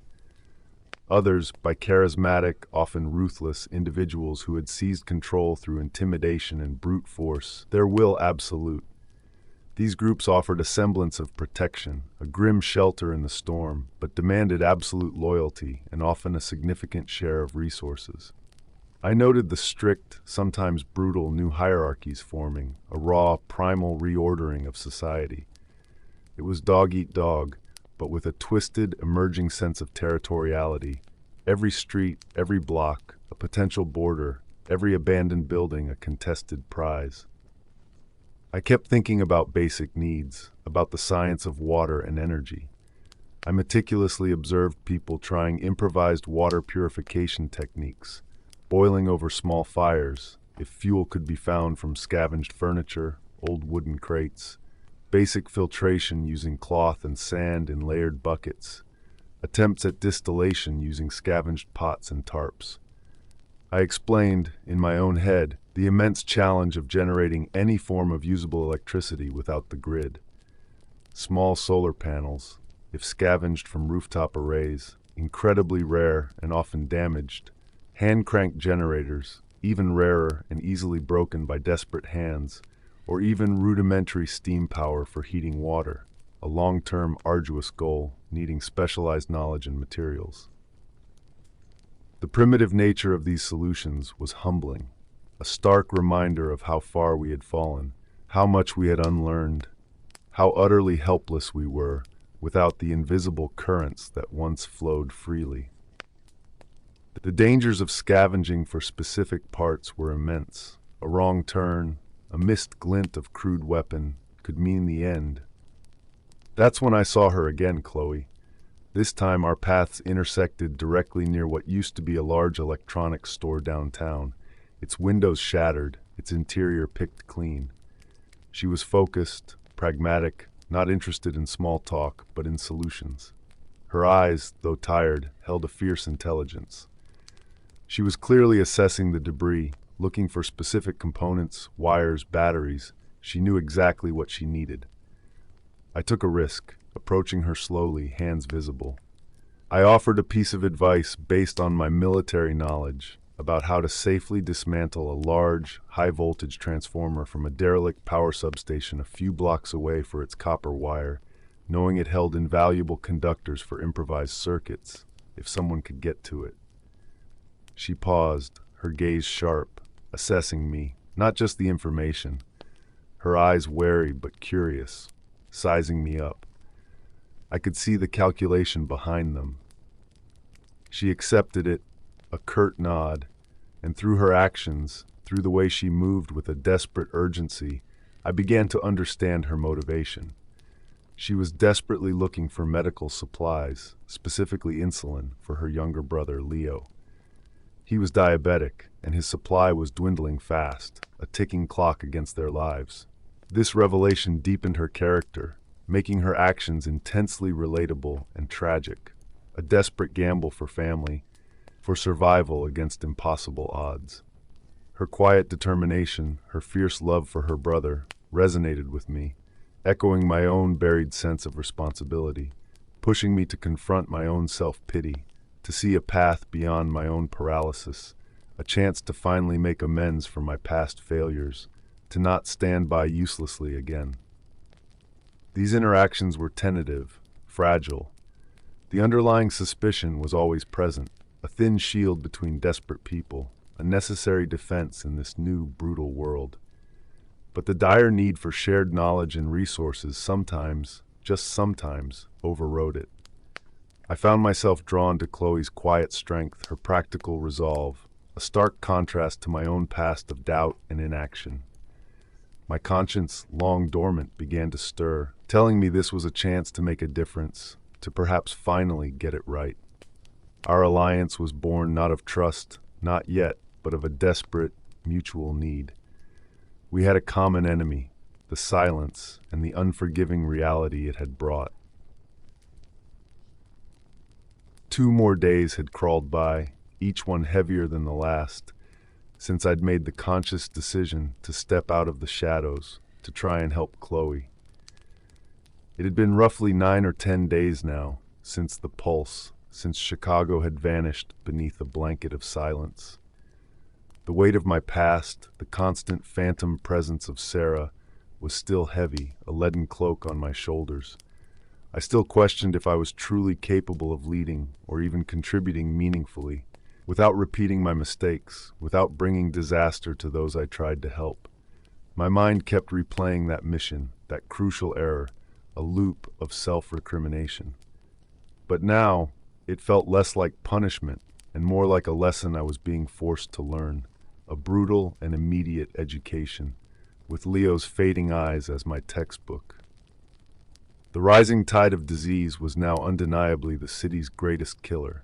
Others by charismatic, often ruthless individuals who had seized control through intimidation and brute force, their will absolute. These groups offered a semblance of protection, a grim shelter in the storm, but demanded absolute loyalty and often a significant share of resources. I noted the strict, sometimes brutal new hierarchies forming, a raw, primal reordering of society. It was dog eat dog, but with a twisted, emerging sense of territoriality. Every street, every block, a potential border, every abandoned building a contested prize. I kept thinking about basic needs, about the science of water and energy. I meticulously observed people trying improvised water purification techniques, boiling over small fires, if fuel could be found from scavenged furniture, old wooden crates, basic filtration using cloth and sand in layered buckets, attempts at distillation using scavenged pots and tarps. I explained, in my own head, the immense challenge of generating any form of usable electricity without the grid. Small solar panels, if scavenged from rooftop arrays, incredibly rare and often damaged. Hand-cranked generators, even rarer and easily broken by desperate hands, or even rudimentary steam power for heating water, a long-term arduous goal needing specialized knowledge and materials. The primitive nature of these solutions was humbling. a stark reminder of how far we had fallen, how much we had unlearned, how utterly helpless we were without the invisible currents that once flowed freely. The dangers of scavenging for specific parts were immense. A wrong turn, a missed glint of crude weapon could mean the end. That's when I saw her again, Chloe. This time our paths intersected directly near what used to be a large electronics store downtown, its windows shattered, its interior picked clean. She was focused, pragmatic, not interested in small talk, but in solutions. Her eyes, though tired, held a fierce intelligence. She was clearly assessing the debris, looking for specific components, wires, batteries. She knew exactly what she needed. I took a risk, approaching her slowly, hands visible. I offered a piece of advice based on my military knowledge about how to safely dismantle a large, high-voltage transformer from a derelict power substation a few blocks away for its copper wire, knowing it held invaluable conductors for improvised circuits, if someone could get to it. She paused, her gaze sharp, assessing me, not just the information, her eyes wary but curious, sizing me up. I could see the calculation behind them. She accepted it, a curt nod, and through her actions, through the way she moved with a desperate urgency, I began to understand her motivation. She was desperately looking for medical supplies, specifically insulin, for her younger brother, Leo. He was diabetic, and his supply was dwindling fast, a ticking clock against their lives. This revelation deepened her character, making her actions intensely relatable and tragic, a desperate gamble for family, for survival against impossible odds. Her quiet determination, her fierce love for her brother, resonated with me, echoing my own buried sense of responsibility, pushing me to confront my own self-pity, to see a path beyond my own paralysis, a chance to finally make amends for my past failures, to not stand by uselessly again. These interactions were tentative, fragile. The underlying suspicion was always present, a thin shield between desperate people, a necessary defense in this new, brutal world. But the dire need for shared knowledge and resources sometimes, just sometimes, overrode it. I found myself drawn to Chloe's quiet strength, her practical resolve, a stark contrast to my own past of doubt and inaction. My conscience, long dormant, began to stir, telling me this was a chance to make a difference, to perhaps finally get it right. Our alliance was born not of trust, not yet, but of a desperate, mutual need. We had a common enemy, the silence and the unforgiving reality it had brought. 2 more days had crawled by, each one heavier than the last, since I'd made the conscious decision to step out of the shadows to try and help Chloe. It had been roughly 9 or 10 days now, since the pulse, since Chicago had vanished beneath a blanket of silence. The weight of my past, the constant phantom presence of Sarah, was still heavy, a leaden cloak on my shoulders. I still questioned if I was truly capable of leading or even contributing meaningfully, without repeating my mistakes, without bringing disaster to those I tried to help. My mind kept replaying that mission, that crucial error, a loop of self-recrimination. But now, it felt less like punishment and more like a lesson I was being forced to learn, a brutal and immediate education, with Leo's fading eyes as my textbook. The rising tide of disease was now undeniably the city's greatest killer.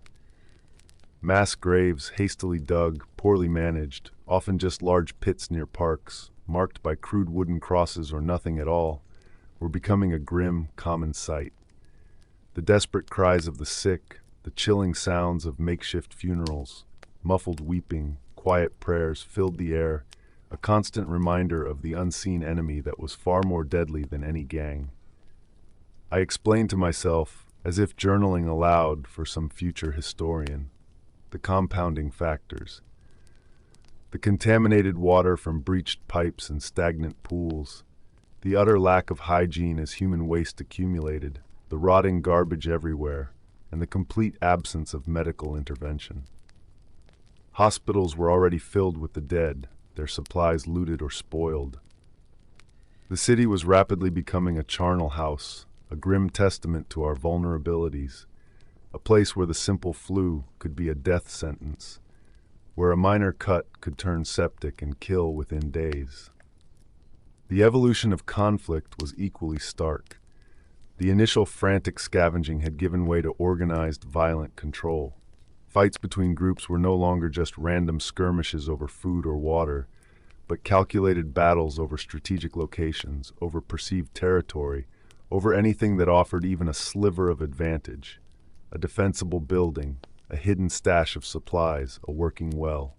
Mass graves hastily dug, poorly managed, often just large pits near parks, marked by crude wooden crosses or nothing at all, were becoming a grim, common sight. The desperate cries of the sick, the chilling sounds of makeshift funerals, muffled weeping, quiet prayers filled the air, a constant reminder of the unseen enemy that was far more deadly than any gang. I explained to myself, as if journaling aloud for some future historian, the compounding factors. The contaminated water from breached pipes and stagnant pools, the utter lack of hygiene as human waste accumulated, the rotting garbage everywhere, and the complete absence of medical intervention. Hospitals were already filled with the dead, their supplies looted or spoiled. The city was rapidly becoming a charnel house, a grim testament to our vulnerabilities, a place where the simple flu could be a death sentence, where a minor cut could turn septic and kill within days. The evolution of conflict was equally stark. The initial frantic scavenging had given way to organized, violent control. Fights between groups were no longer just random skirmishes over food or water, but calculated battles over strategic locations, over perceived territory, over anything that offered even a sliver of advantage. A defensible building, a hidden stash of supplies, a working well.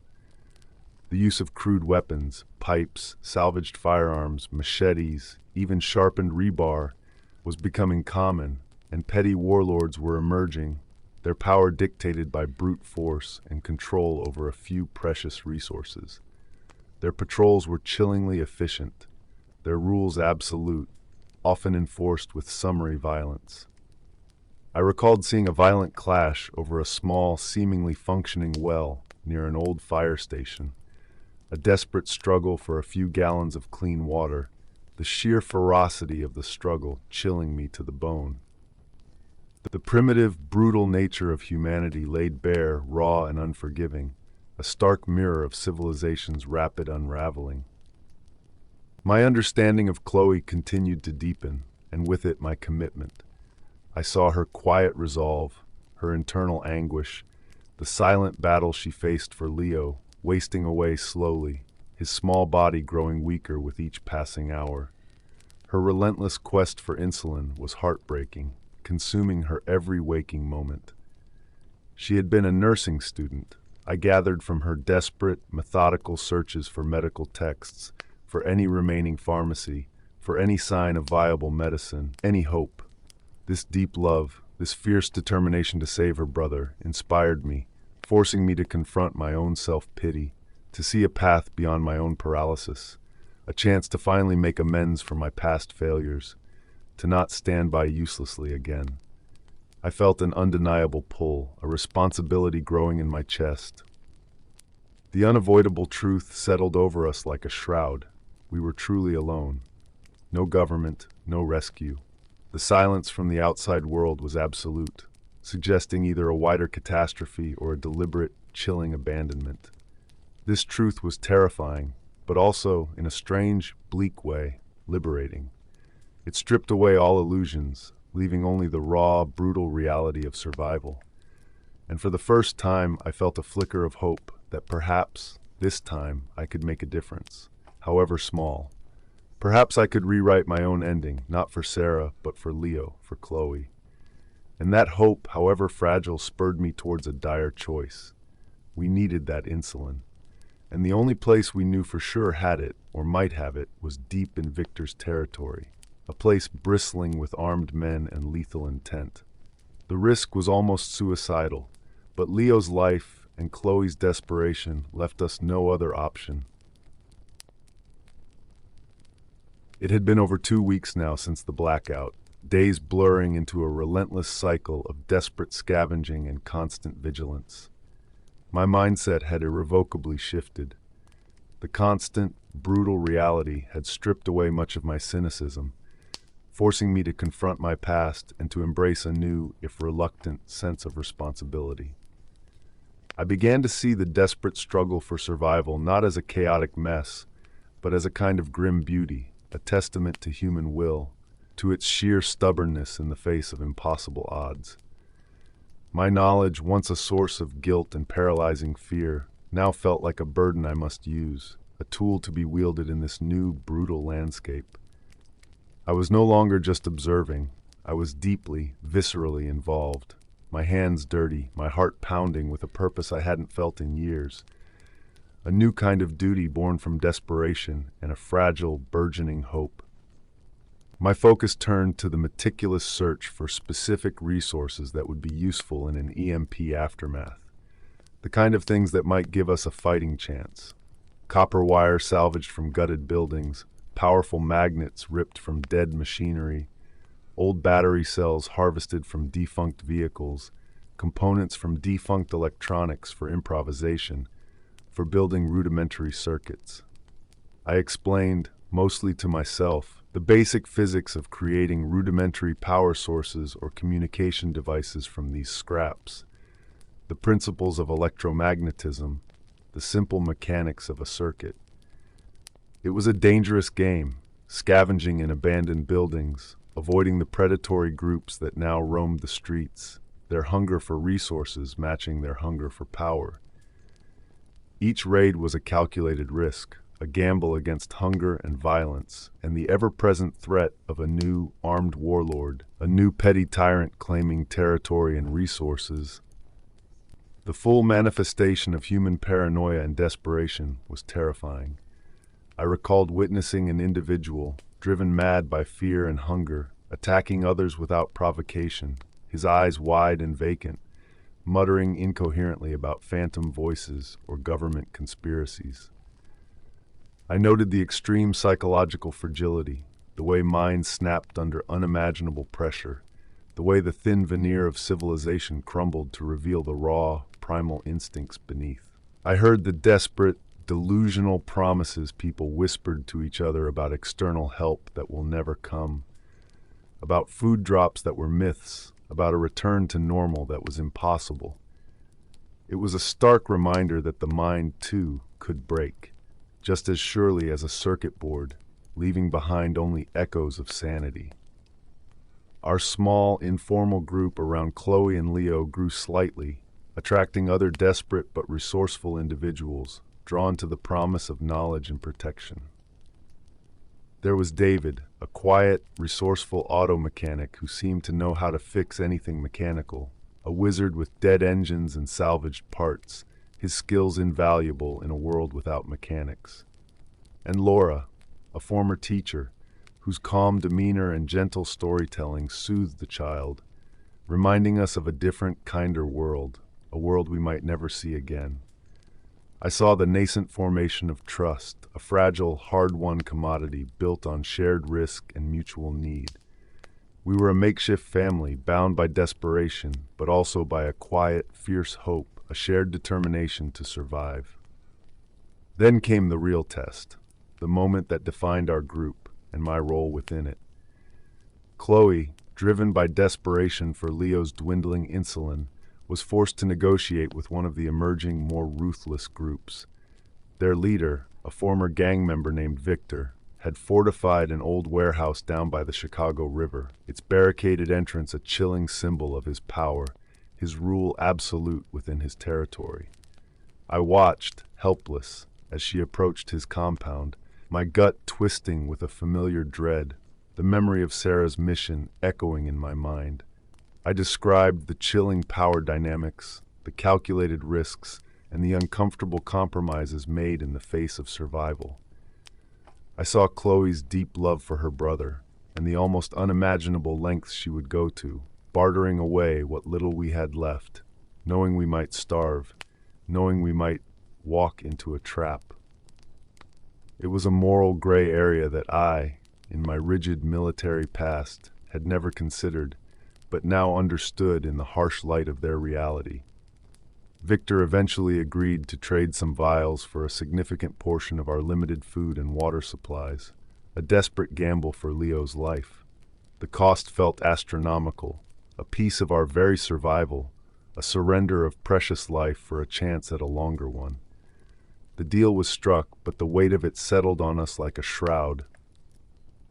The use of crude weapons, pipes, salvaged firearms, machetes, even sharpened rebar was becoming common, and petty warlords were emerging, their power dictated by brute force and control over a few precious resources. Their patrols were chillingly efficient, their rules absolute, often enforced with summary violence. I recalled seeing a violent clash over a small, seemingly functioning well near an old fire station, a desperate struggle for a few gallons of clean water, the sheer ferocity of the struggle chilling me to the bone. The primitive, brutal nature of humanity laid bare, raw and unforgiving, a stark mirror of civilization's rapid unraveling. My understanding of Chloe continued to deepen, and with it my commitment. I saw her quiet resolve, her internal anguish, the silent battle she faced for Leo, wasting away slowly, his small body growing weaker with each passing hour. Her relentless quest for insulin was heartbreaking, consuming her every waking moment. She had been a nursing student. I gathered from her desperate, methodical searches for medical texts, for any remaining pharmacy, for any sign of viable medicine, any hope. This deep love, this fierce determination to save her brother, inspired me, forcing me to confront my own self-pity, to see a path beyond my own paralysis, a chance to finally make amends for my past failures, to not stand by uselessly again. I felt an undeniable pull, a responsibility growing in my chest. The unavoidable truth settled over us like a shroud. We were truly alone. No government, no rescue. The silence from the outside world was absolute, suggesting either a wider catastrophe or a deliberate, chilling abandonment. This truth was terrifying, but also, in a strange, bleak way, liberating. It stripped away all illusions, leaving only the raw, brutal reality of survival. And for the first time, I felt a flicker of hope that perhaps, this time, I could make a difference, however small. Perhaps I could rewrite my own ending, not for Sarah, but for Leo, for Chloe. And that hope, however fragile, spurred me towards a dire choice. We needed that insulin. And the only place we knew for sure had it, or might have it, was deep in Victor's territory, a place bristling with armed men and lethal intent. The risk was almost suicidal, but Leo's life and Chloe's desperation left us no other option. It had been over 2 weeks now since the blackout, days blurring into a relentless cycle of desperate scavenging and constant vigilance. My mindset had irrevocably shifted. The constant, brutal reality had stripped away much of my cynicism, forcing me to confront my past and to embrace a new, if reluctant, sense of responsibility. I began to see the desperate struggle for survival not as a chaotic mess, but as a kind of grim beauty, a testament to human will, to its sheer stubbornness in the face of impossible odds. My knowledge, once a source of guilt and paralyzing fear, now felt like a burden I must use, a tool to be wielded in this new, brutal landscape. I was no longer just observing. I was deeply, viscerally involved, my hands dirty, my heart pounding with a purpose I hadn't felt in years. A new kind of duty born from desperation and a fragile, burgeoning hope. My focus turned to the meticulous search for specific resources that would be useful in an EMP aftermath. The kind of things that might give us a fighting chance. Copper wire salvaged from gutted buildings, powerful magnets ripped from dead machinery, old battery cells harvested from defunct vehicles, components from defunct electronics for improvisation, for building rudimentary circuits. I explained, mostly to myself, the basic physics of creating rudimentary power sources or communication devices from these scraps, the principles of electromagnetism, the simple mechanics of a circuit. It was a dangerous game, scavenging in abandoned buildings, avoiding the predatory groups that now roamed the streets, their hunger for resources matching their hunger for power. Each raid was a calculated risk, a gamble against hunger and violence, and the ever-present threat of a new armed warlord, a new petty tyrant claiming territory and resources. The full manifestation of human paranoia and desperation was terrifying. I recalled witnessing an individual, driven mad by fear and hunger, attacking others without provocation, his eyes wide and vacant, muttering incoherently about phantom voices or government conspiracies. I noted the extreme psychological fragility, the way minds snapped under unimaginable pressure, the way the thin veneer of civilization crumbled to reveal the raw, primal instincts beneath. I heard the desperate, delusional promises people whispered to each other about external help that will never come, about food drops that were myths, about a return to normal that was impossible. It was a stark reminder that the mind, too, could break, just as surely as a circuit board, leaving behind only echoes of sanity. Our small, informal group around Chloe and Leo grew slightly, attracting other desperate but resourceful individuals, drawn to the promise of knowledge and protection. There was David, a quiet, resourceful auto mechanic who seemed to know how to fix anything mechanical, a wizard with dead engines and salvaged parts, his skills invaluable in a world without mechanics. And Laura, a former teacher, whose calm demeanor and gentle storytelling soothed the child, reminding us of a different, kinder world, a world we might never see again. I saw the nascent formation of trust, a fragile, hard-won commodity built on shared risk and mutual need. We were a makeshift family, bound by desperation, but also by a quiet, fierce hope, a shared determination to survive. Then came the real test, the moment that defined our group and my role within it. Chloe, driven by desperation for Leo's dwindling insulin, was forced to negotiate with one of the emerging, more ruthless groups. Their leader, a former gang member named Victor, had fortified an old warehouse down by the Chicago River, its barricaded entrance a chilling symbol of his power, his rule absolute within his territory. I watched, helpless, as she approached his compound, my gut twisting with a familiar dread, the memory of Sarah's mission echoing in my mind. I described the chilling power dynamics, the calculated risks, and the uncomfortable compromises made in the face of survival. I saw Chloe's deep love for her brother, and the almost unimaginable lengths she would go to, bartering away what little we had left, knowing we might starve, knowing we might walk into a trap. It was a moral gray area that I, in my rigid military past, had never considered, but now understood in the harsh light of their reality. Victor eventually agreed to trade some vials for a significant portion of our limited food and water supplies, a desperate gamble for Leo's life. The cost felt astronomical, a piece of our very survival, a surrender of precious life for a chance at a longer one. The deal was struck, but the weight of it settled on us like a shroud,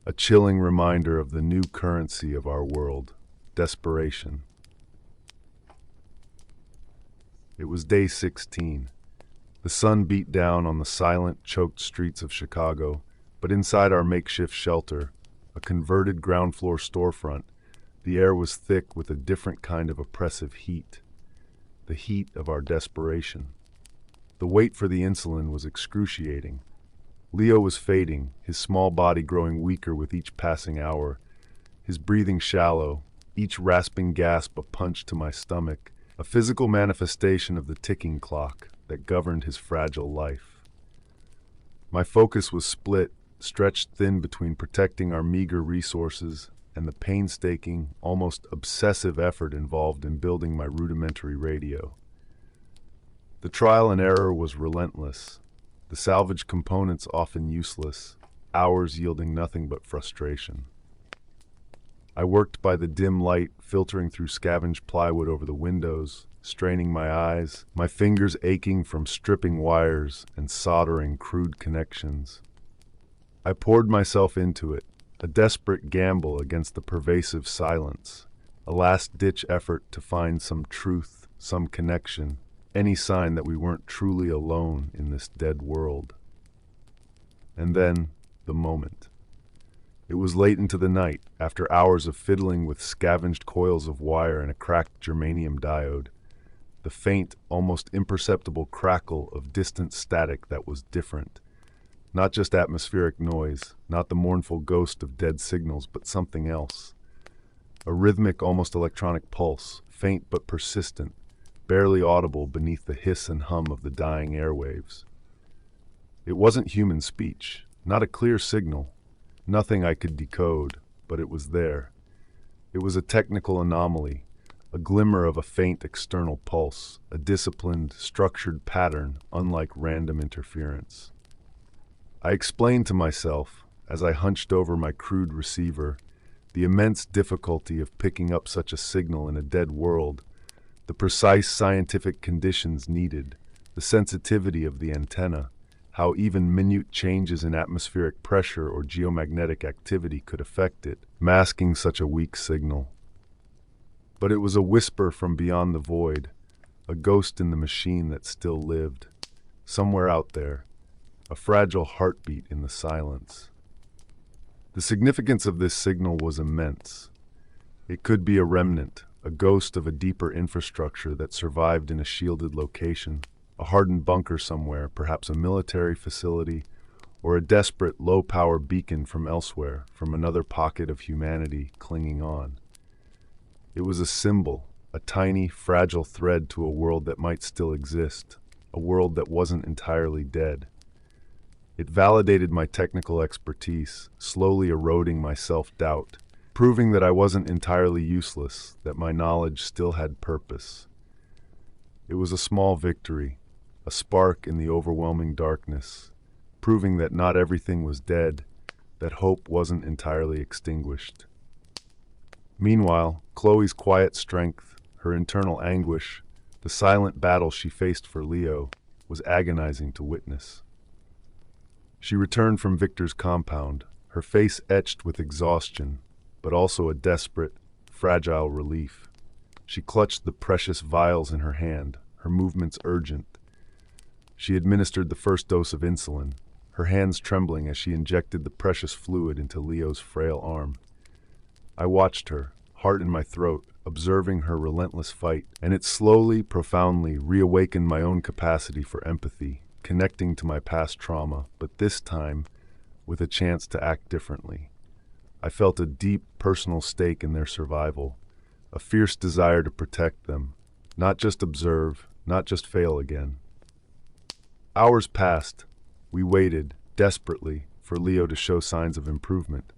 a chilling reminder of the new currency of our world. Desperation. It was day 16. The sun beat down on the silent, choked streets of Chicago, but inside our makeshift shelter, a converted ground floor storefront, the air was thick with a different kind of oppressive heat, the heat of our desperation. The wait for the insulin was excruciating. Leo was fading, his small body growing weaker with each passing hour, his breathing shallow, each rasping gasp a punch to my stomach, a physical manifestation of the ticking clock that governed his fragile life. My focus was split, stretched thin between protecting our meager resources and the painstaking, almost obsessive effort involved in building my rudimentary radio. The trial and error was relentless, the salvage components often useless, hours yielding nothing but frustration. I worked by the dim light filtering through scavenged plywood over the windows, straining my eyes, my fingers aching from stripping wires and soldering crude connections. I poured myself into it, a desperate gamble against the pervasive silence, a last-ditch effort to find some truth, some connection, any sign that we weren't truly alone in this dead world. And then, the moment. It was late into the night, after hours of fiddling with scavenged coils of wire and a cracked germanium diode. The faint, almost imperceptible crackle of distant static that was different. Not just atmospheric noise, not the mournful ghost of dead signals, but something else. A rhythmic, almost electronic pulse, faint but persistent, barely audible beneath the hiss and hum of the dying airwaves. It wasn't human speech, not a clear signal, nothing I could decode, but it was there. It was a technical anomaly, a glimmer of a faint external pulse, a disciplined, structured pattern, unlike random interference. I explained to myself, as I hunched over my crude receiver, the immense difficulty of picking up such a signal in a dead world, the precise scientific conditions needed, the sensitivity of the antenna, how even minute changes in atmospheric pressure or geomagnetic activity could affect it, masking such a weak signal. But it was a whisper from beyond the void, a ghost in the machine that still lived, somewhere out there, a fragile heartbeat in the silence. The significance of this signal was immense. It could be a remnant, a ghost of a deeper infrastructure that survived in a shielded location, a hardened bunker somewhere, perhaps a military facility, or a desperate low-power beacon from elsewhere, from another pocket of humanity clinging on. It was a symbol, a tiny, fragile thread to a world that might still exist, a world that wasn't entirely dead. It validated my technical expertise, slowly eroding my self-doubt, proving that I wasn't entirely useless, that my knowledge still had purpose. It was a small victory, a spark in the overwhelming darkness, proving that not everything was dead, that hope wasn't entirely extinguished. Meanwhile, Chloe's quiet strength, her internal anguish, the silent battle she faced for Leo, was agonizing to witness. She returned from Victor's compound, her face etched with exhaustion, but also a desperate, fragile relief. She clutched the precious vials in her hand, her movements urgent. She administered the first dose of insulin, her hands trembling as she injected the precious fluid into Leo's frail arm. I watched her, heart in my throat, observing her relentless fight, and it slowly, profoundly reawakened my own capacity for empathy, connecting to my past trauma, but this time with a chance to act differently. I felt a deep personal stake in their survival, a fierce desire to protect them, not just observe, not just fail again. Hours passed. We waited, desperately, for Leo to show signs of improvement,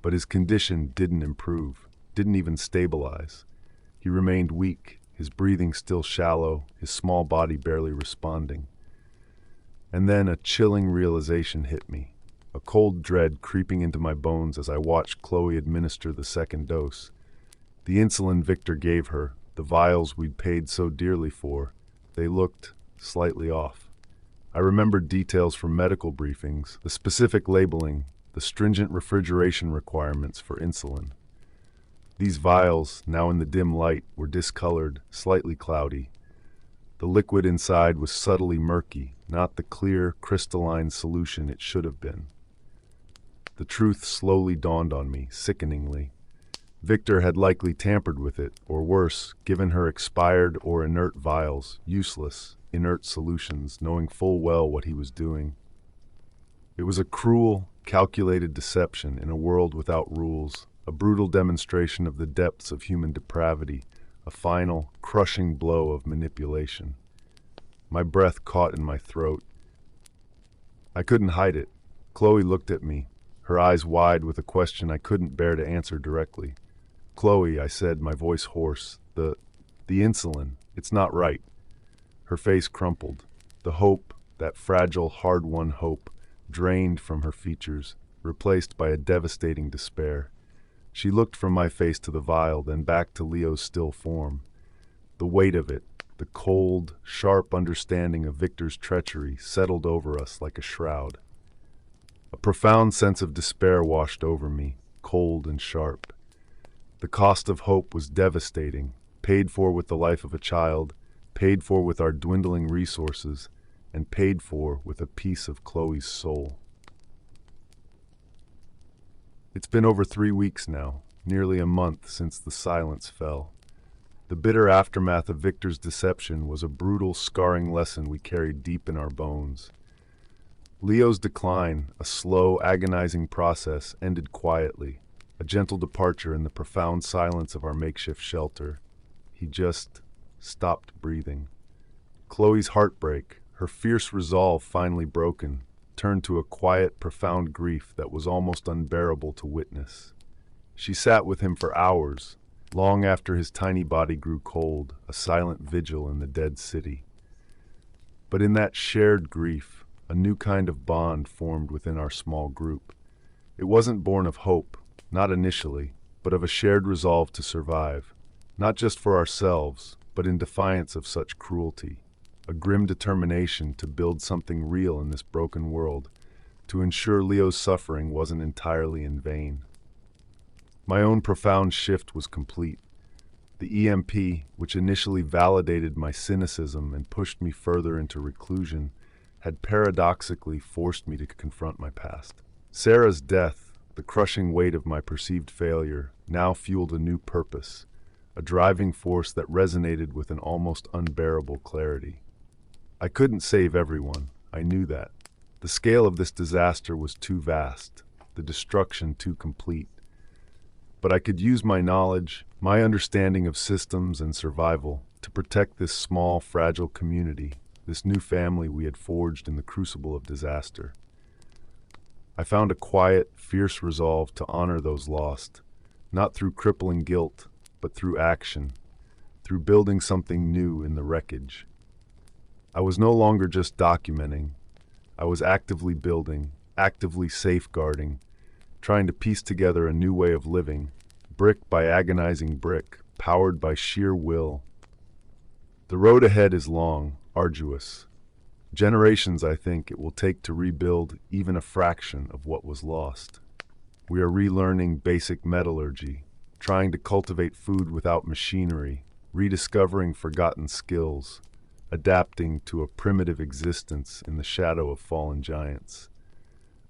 but his condition didn't improve, didn't even stabilize. He remained weak, his breathing still shallow, his small body barely responding. And then a chilling realization hit me, a cold dread creeping into my bones as I watched Chloe administer the second dose. The insulin Victor gave her, the vials we'd paid so dearly for, they looked slightly off. I remembered details from medical briefings, the specific labeling, the stringent refrigeration requirements for insulin. These vials, now in the dim light, were discolored, slightly cloudy. The liquid inside was subtly murky, not the clear, crystalline solution it should have been. The truth slowly dawned on me, sickeningly. Victor had likely tampered with it, or worse, given her expired or inert vials, useless, inert solutions, knowing full well what he was doing. It was a cruel, calculated deception in a world without rules, a brutal demonstration of the depths of human depravity, a final, crushing blow of manipulation. My breath caught in my throat. I couldn't hide it. Chloe looked at me, her eyes wide with a question I couldn't bear to answer directly. "Chloe," I said, my voice hoarse, the insulin, it's not right." Her face crumpled. The hope, that fragile, hard-won hope, drained from her features, replaced by a devastating despair. She looked from my face to the vial, then back to Leo's still form. The weight of it, the cold, sharp understanding of Victor's treachery, settled over us like a shroud. A profound sense of despair washed over me, cold and sharp. The cost of hope was devastating, paid for with the life of a child, paid for with our dwindling resources, and paid for with a piece of Chloe's soul. It's been over 3 weeks now, nearly a month since the silence fell. The bitter aftermath of Victor's deception was a brutal, scarring lesson we carried deep in our bones. Leo's decline, a slow, agonizing process, ended quietly, a gentle departure in the profound silence of our makeshift shelter. He just stopped breathing. Chloe's heartbreak, her fierce resolve finally broken, turned to a quiet, profound grief that was almost unbearable to witness. She sat with him for hours, long after his tiny body grew cold, a silent vigil in the dead city. But in that shared grief, a new kind of bond formed within our small group. It wasn't born of hope, not initially, but of a shared resolve to survive, not just for ourselves, but in defiance of such cruelty. A grim determination to build something real in this broken world, to ensure Leo's suffering wasn't entirely in vain. My own profound shift was complete. The EMP, which initially validated my cynicism and pushed me further into reclusion, had paradoxically forced me to confront my past. Sarah's death, the crushing weight of my perceived failure, now fueled a new purpose, a driving force that resonated with an almost unbearable clarity. I couldn't save everyone, I knew that. The scale of this disaster was too vast, the destruction too complete. But I could use my knowledge, my understanding of systems and survival, to protect this small, fragile community, this new family we had forged in the crucible of disaster. I found a quiet, fierce resolve to honor those lost, not through crippling guilt, but through action, through building something new in the wreckage. I was no longer just documenting. I was actively building, actively safeguarding, trying to piece together a new way of living, brick by agonizing brick, powered by sheer will. The road ahead is long, arduous. Generations, I think, it will take to rebuild even a fraction of what was lost. We are relearning basic metallurgy, trying to cultivate food without machinery, rediscovering forgotten skills, adapting to a primitive existence in the shadow of fallen giants.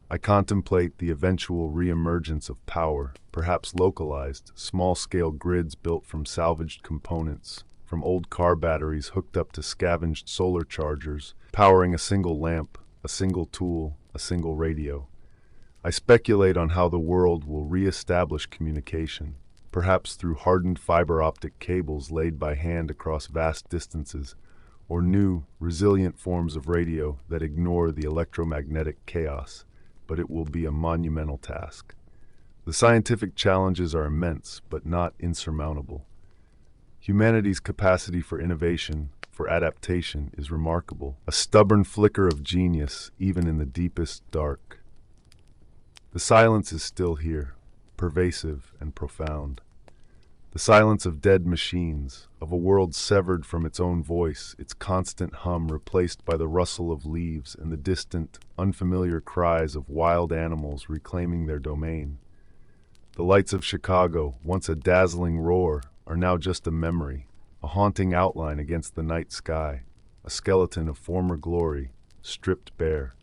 I contemplate the eventual reemergence of power, perhaps localized, small-scale grids built from salvaged components, from old car batteries hooked up to scavenged solar chargers, powering a single lamp, a single tool, a single radio. I speculate on how the world will re-establish communication, perhaps through hardened fiber optic cables laid by hand across vast distances, or new, resilient forms of radio that ignore the electromagnetic chaos, but it will be a monumental task. The scientific challenges are immense, but not insurmountable. Humanity's capacity for innovation, for adaptation, is remarkable, a stubborn flicker of genius even in the deepest dark. The silence is still here, pervasive and profound. The silence of dead machines, of a world severed from its own voice, its constant hum replaced by the rustle of leaves and the distant, unfamiliar cries of wild animals reclaiming their domain. The lights of Chicago, once a dazzling roar, are now just a memory, a haunting outline against the night sky, a skeleton of former glory, stripped bare.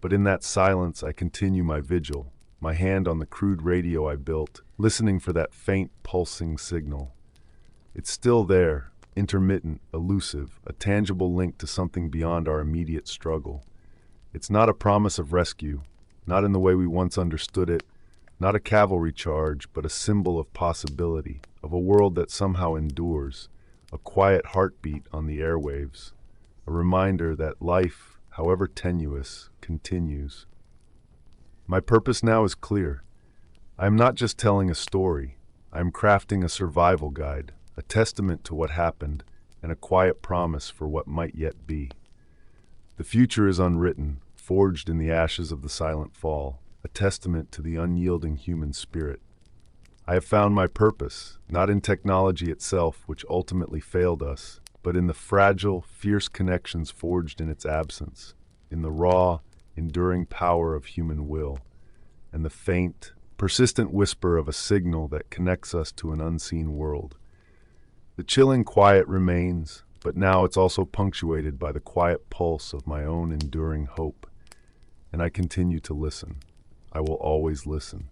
But in that silence I continue my vigil, my hand on the crude radio I built, listening for that faint, pulsing signal. It's still there, intermittent, elusive, a tangible link to something beyond our immediate struggle. It's not a promise of rescue, not in the way we once understood it, not a cavalry charge, but a symbol of possibility, of a world that somehow endures, a quiet heartbeat on the airwaves, a reminder that life, however tenuous, continues. My purpose now is clear. I am not just telling a story. I am crafting a survival guide, a testament to what happened, and a quiet promise for what might yet be. The future is unwritten, forged in the ashes of the silent fall, a testament to the unyielding human spirit. I have found my purpose, not in technology itself, which ultimately failed us, but in the fragile, fierce connections forged in its absence, in the raw, enduring power of human will, and the faint, persistent whisper of a signal that connects us to an unseen world. The chilling quiet remains, but now it's also punctuated by the quiet pulse of my own enduring hope. And I continue to listen. I will always listen.